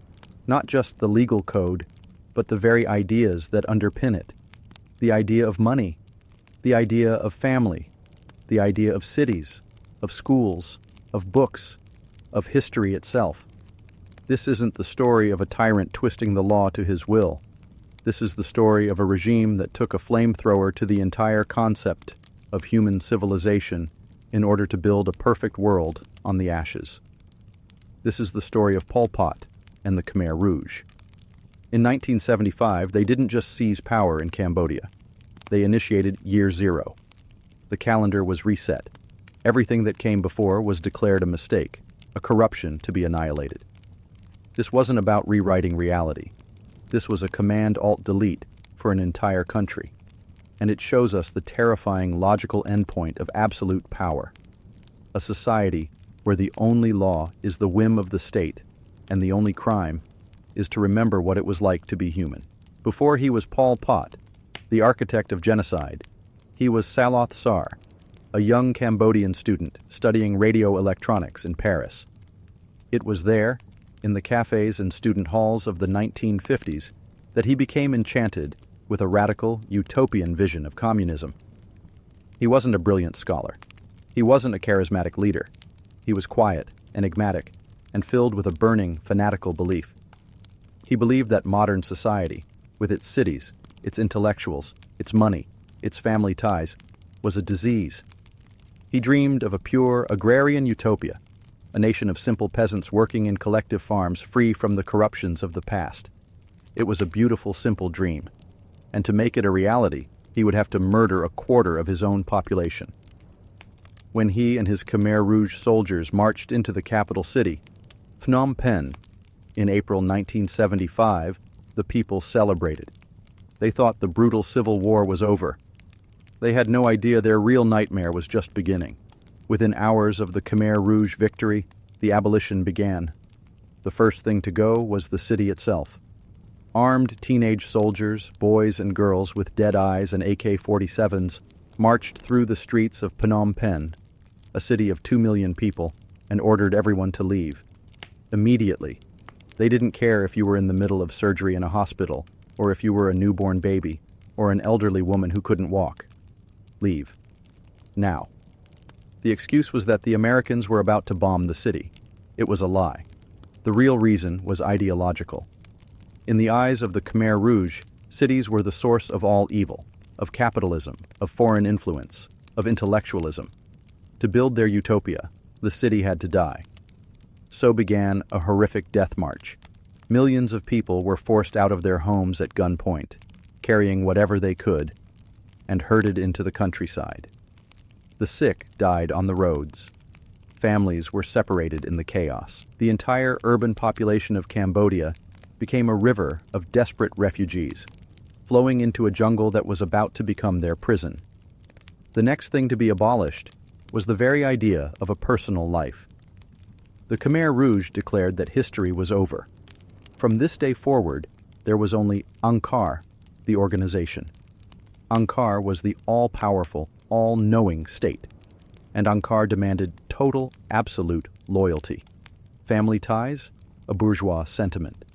Not just the legal code, but the very ideas that underpin it. The idea of money, the idea of family, the idea of cities, of schools, of books, of history itself. This isn't the story of a tyrant twisting the law to his will. This is the story of a regime that took a flamethrower to the entire concept of human civilization in order to build a perfect world on the ashes. This is the story of Pol Pot and the Khmer Rouge. In 1975, they didn't just seize power in Cambodia. They initiated Year Zero. The calendar was reset. Everything that came before was declared a mistake, a corruption to be annihilated. This wasn't about rewriting reality. This was a Command-Alt-Delete for an entire country. And it shows us the terrifying logical endpoint of absolute power. A society where the only law is the whim of the state, and the only crime is to remember what it was like to be human. Before he was Pol Pot, the architect of genocide, he was Saloth Sar, a young Cambodian student studying radio electronics in Paris. It was there, in the cafes and student halls of the 1950s, that he became enchanted with a radical, utopian vision of communism. He wasn't a brilliant scholar. He wasn't a charismatic leader. He was quiet, enigmatic, and filled with a burning, fanatical belief. He believed that modern society, with its cities, its intellectuals, its money, its family ties, was a disease. He dreamed of a pure, agrarian utopia, a nation of simple peasants working in collective farms free from the corruptions of the past. It was a beautiful, simple dream. And to make it a reality, he would have to murder a quarter of his own population. When he and his Khmer Rouge soldiers marched into the capital city, Phnom Penh, in April 1975, the people celebrated. They thought the brutal civil war was over. They had no idea their real nightmare was just beginning. Within hours of the Khmer Rouge victory, the abolition began. The first thing to go was the city itself. Armed teenage soldiers, boys and girls with dead eyes and AK-47s, marched through the streets of Phnom Penh, a city of 2 million people, and ordered everyone to leave. Immediately. They didn't care if you were in the middle of surgery in a hospital, or if you were a newborn baby, or an elderly woman who couldn't walk. Leave. Now. The excuse was that the Americans were about to bomb the city. It was a lie. The real reason was ideological. In the eyes of the Khmer Rouge, cities were the source of all evil, of capitalism, of foreign influence, of intellectualism. To build their utopia, the city had to die. So began a horrific death march. Millions of people were forced out of their homes at gunpoint, carrying whatever they could, and herded into the countryside. The sick died on the roads. Families were separated in the chaos. The entire urban population of Cambodia became a river of desperate refugees, flowing into a jungle that was about to become their prison. The next thing to be abolished was the very idea of a personal life. The Khmer Rouge declared that history was over. From this day forward, there was only Angkar, the organization. Angkar was the all-powerful, all-knowing state, and Angkar demanded total, absolute loyalty. Family ties? A bourgeois sentiment.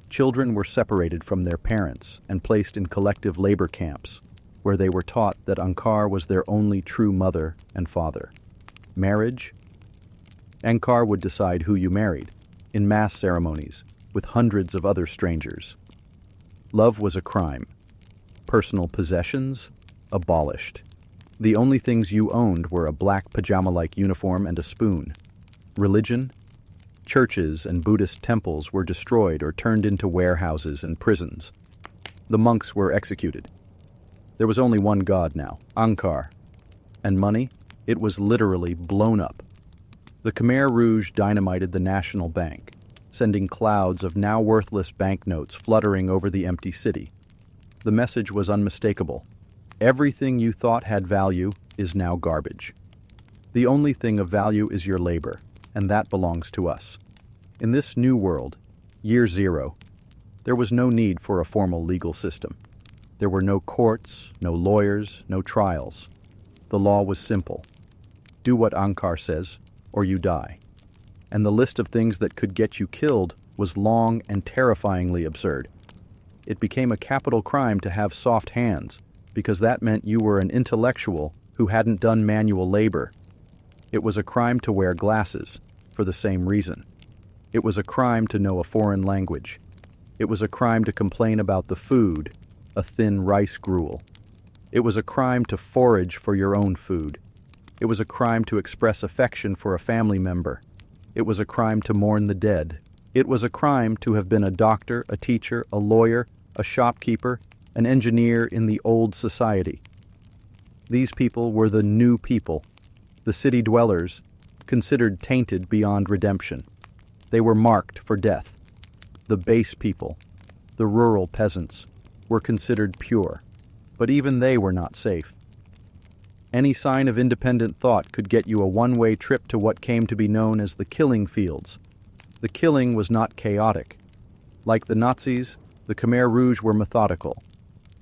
Children were separated from their parents and placed in collective labor camps, where they were taught that Angkar was their only true mother and father. Marriage? Angkar would decide who you married, in mass ceremonies, with hundreds of other strangers. Love was a crime. Personal possessions? Abolished. The only things you owned were a black pajama-like uniform and a spoon. Religion? Churches and Buddhist temples were destroyed or turned into warehouses and prisons. The monks were executed. There was only one god now, Angkar. And money? It was literally blown up. The Khmer Rouge dynamited the National Bank, sending clouds of now worthless banknotes fluttering over the empty city. The message was unmistakable. Everything you thought had value is now garbage. The only thing of value is your labor, and that belongs to us. In this new world, year zero, there was no need for a formal legal system. There were no courts, no lawyers, no trials. The law was simple. Do what Angkar says, or you die. And the list of things that could get you killed was long and terrifyingly absurd. It became a capital crime to have soft hands, because that meant you were an intellectual who hadn't done manual labor. It was a crime to wear glasses, for the same reason. It was a crime to know a foreign language. It was a crime to complain about the food, a thin rice gruel. It was a crime to forage for your own food. It was a crime to express affection for a family member. It was a crime to mourn the dead. It was a crime to have been a doctor, a teacher, a lawyer, a shopkeeper, an engineer in the old society. These people were the new people, the city dwellers, considered tainted beyond redemption. They were marked for death. The base people, the rural peasants, were considered pure, but even they were not safe. Any sign of independent thought could get you a one-way trip to what came to be known as the killing fields. The killing was not chaotic. Like the Nazis, the Khmer Rouge were methodical.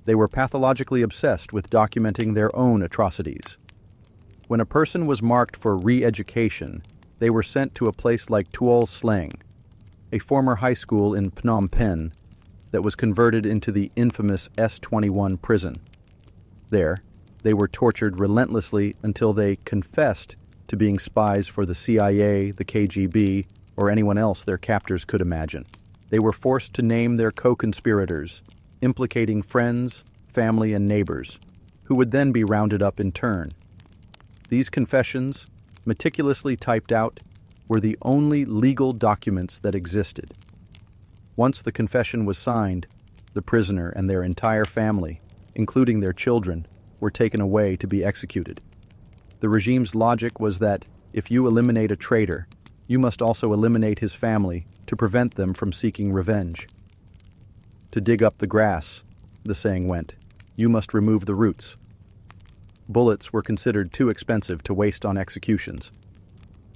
They were pathologically obsessed with documenting their own atrocities. When a person was marked for re-education, they were sent to a place like Tuol Sleng, a former high school in Phnom Penh that was converted into the infamous S-21 prison. There, they were tortured relentlessly until they confessed to being spies for the CIA, the KGB, or anyone else their captors could imagine. They were forced to name their co-conspirators, implicating friends, family, and neighbors, who would then be rounded up in turn. These confessions, meticulously typed out, were the only legal documents that existed. Once the confession was signed, the prisoner and their entire family, including their children, were taken away to be executed. The regime's logic was that if you eliminate a traitor, you must also eliminate his family to prevent them from seeking revenge. To dig up the grass, the saying went, you must remove the roots. Bullets were considered too expensive to waste on executions.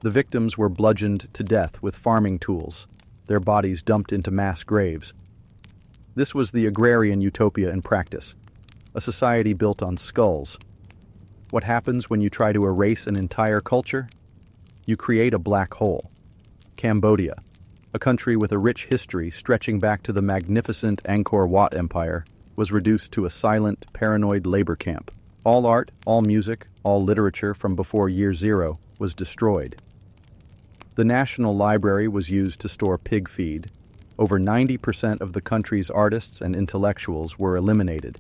The victims were bludgeoned to death with farming tools, their bodies dumped into mass graves. This was the agrarian utopia in practice, a society built on skulls. What happens when you try to erase an entire culture? You create a black hole. Cambodia, a country with a rich history stretching back to the magnificent Angkor Wat Empire, was reduced to a silent, paranoid labor camp. All art, all music, all literature from before year zero was destroyed. The National Library was used to store pig feed. Over 90% of the country's artists and intellectuals were eliminated.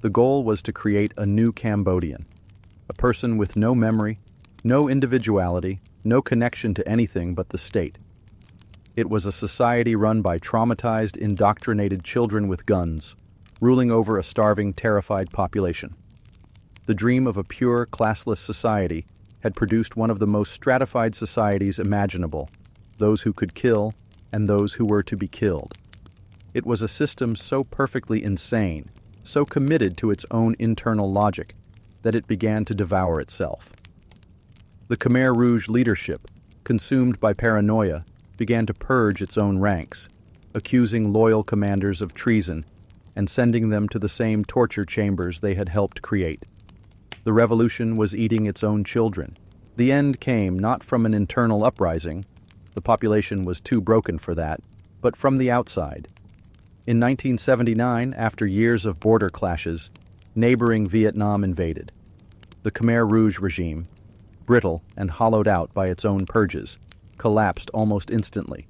The goal was to create a new Cambodian, a person with no memory, no individuality, no connection to anything but the state. It was a society run by traumatized, indoctrinated children with guns, ruling over a starving, terrified population. The dream of a pure, classless society had produced one of the most stratified societies imaginable, those who could kill and those who were to be killed. It was a system so perfectly insane, so committed to its own internal logic, that it began to devour itself. The Khmer Rouge leadership, consumed by paranoia, began to purge its own ranks, accusing loyal commanders of treason and sending them to the same torture chambers they had helped create. The revolution was eating its own children. The end came not from an internal uprising, the population was too broken for that, but from the outside. In 1979, after years of border clashes, neighboring Vietnam invaded. The Khmer Rouge regime, brittle and hollowed out by its own purges, collapsed almost instantly.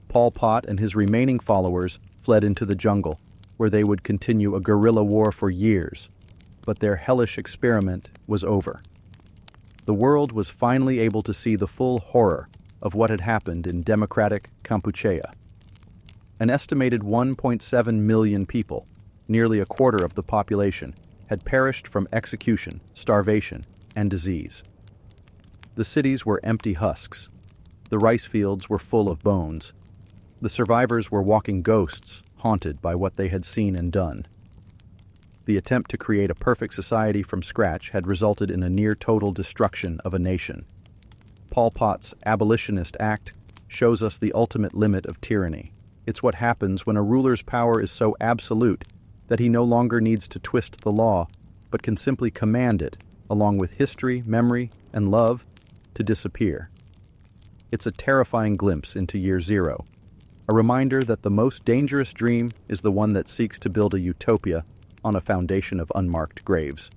Pol Pot and his remaining followers fled into the jungle, where they would continue a guerrilla war for years, but their hellish experiment was over. The world was finally able to see the full horror of what had happened in democratic Kampuchea. An estimated 1.7 million people, nearly a quarter of the population, had perished from execution, starvation, and disease. The cities were empty husks. The rice fields were full of bones. The survivors were walking ghosts, haunted by what they had seen and done. The attempt to create a perfect society from scratch had resulted in a near-total destruction of a nation. Pol Pot's abolitionist act shows us the ultimate limit of tyranny. It's what happens when a ruler's power is so absolute that he no longer needs to twist the law, but can simply command it, along with history, memory, and love, to disappear. It's a terrifying glimpse into year zero, a reminder that the most dangerous dream is the one that seeks to build a utopia on a foundation of unmarked graves.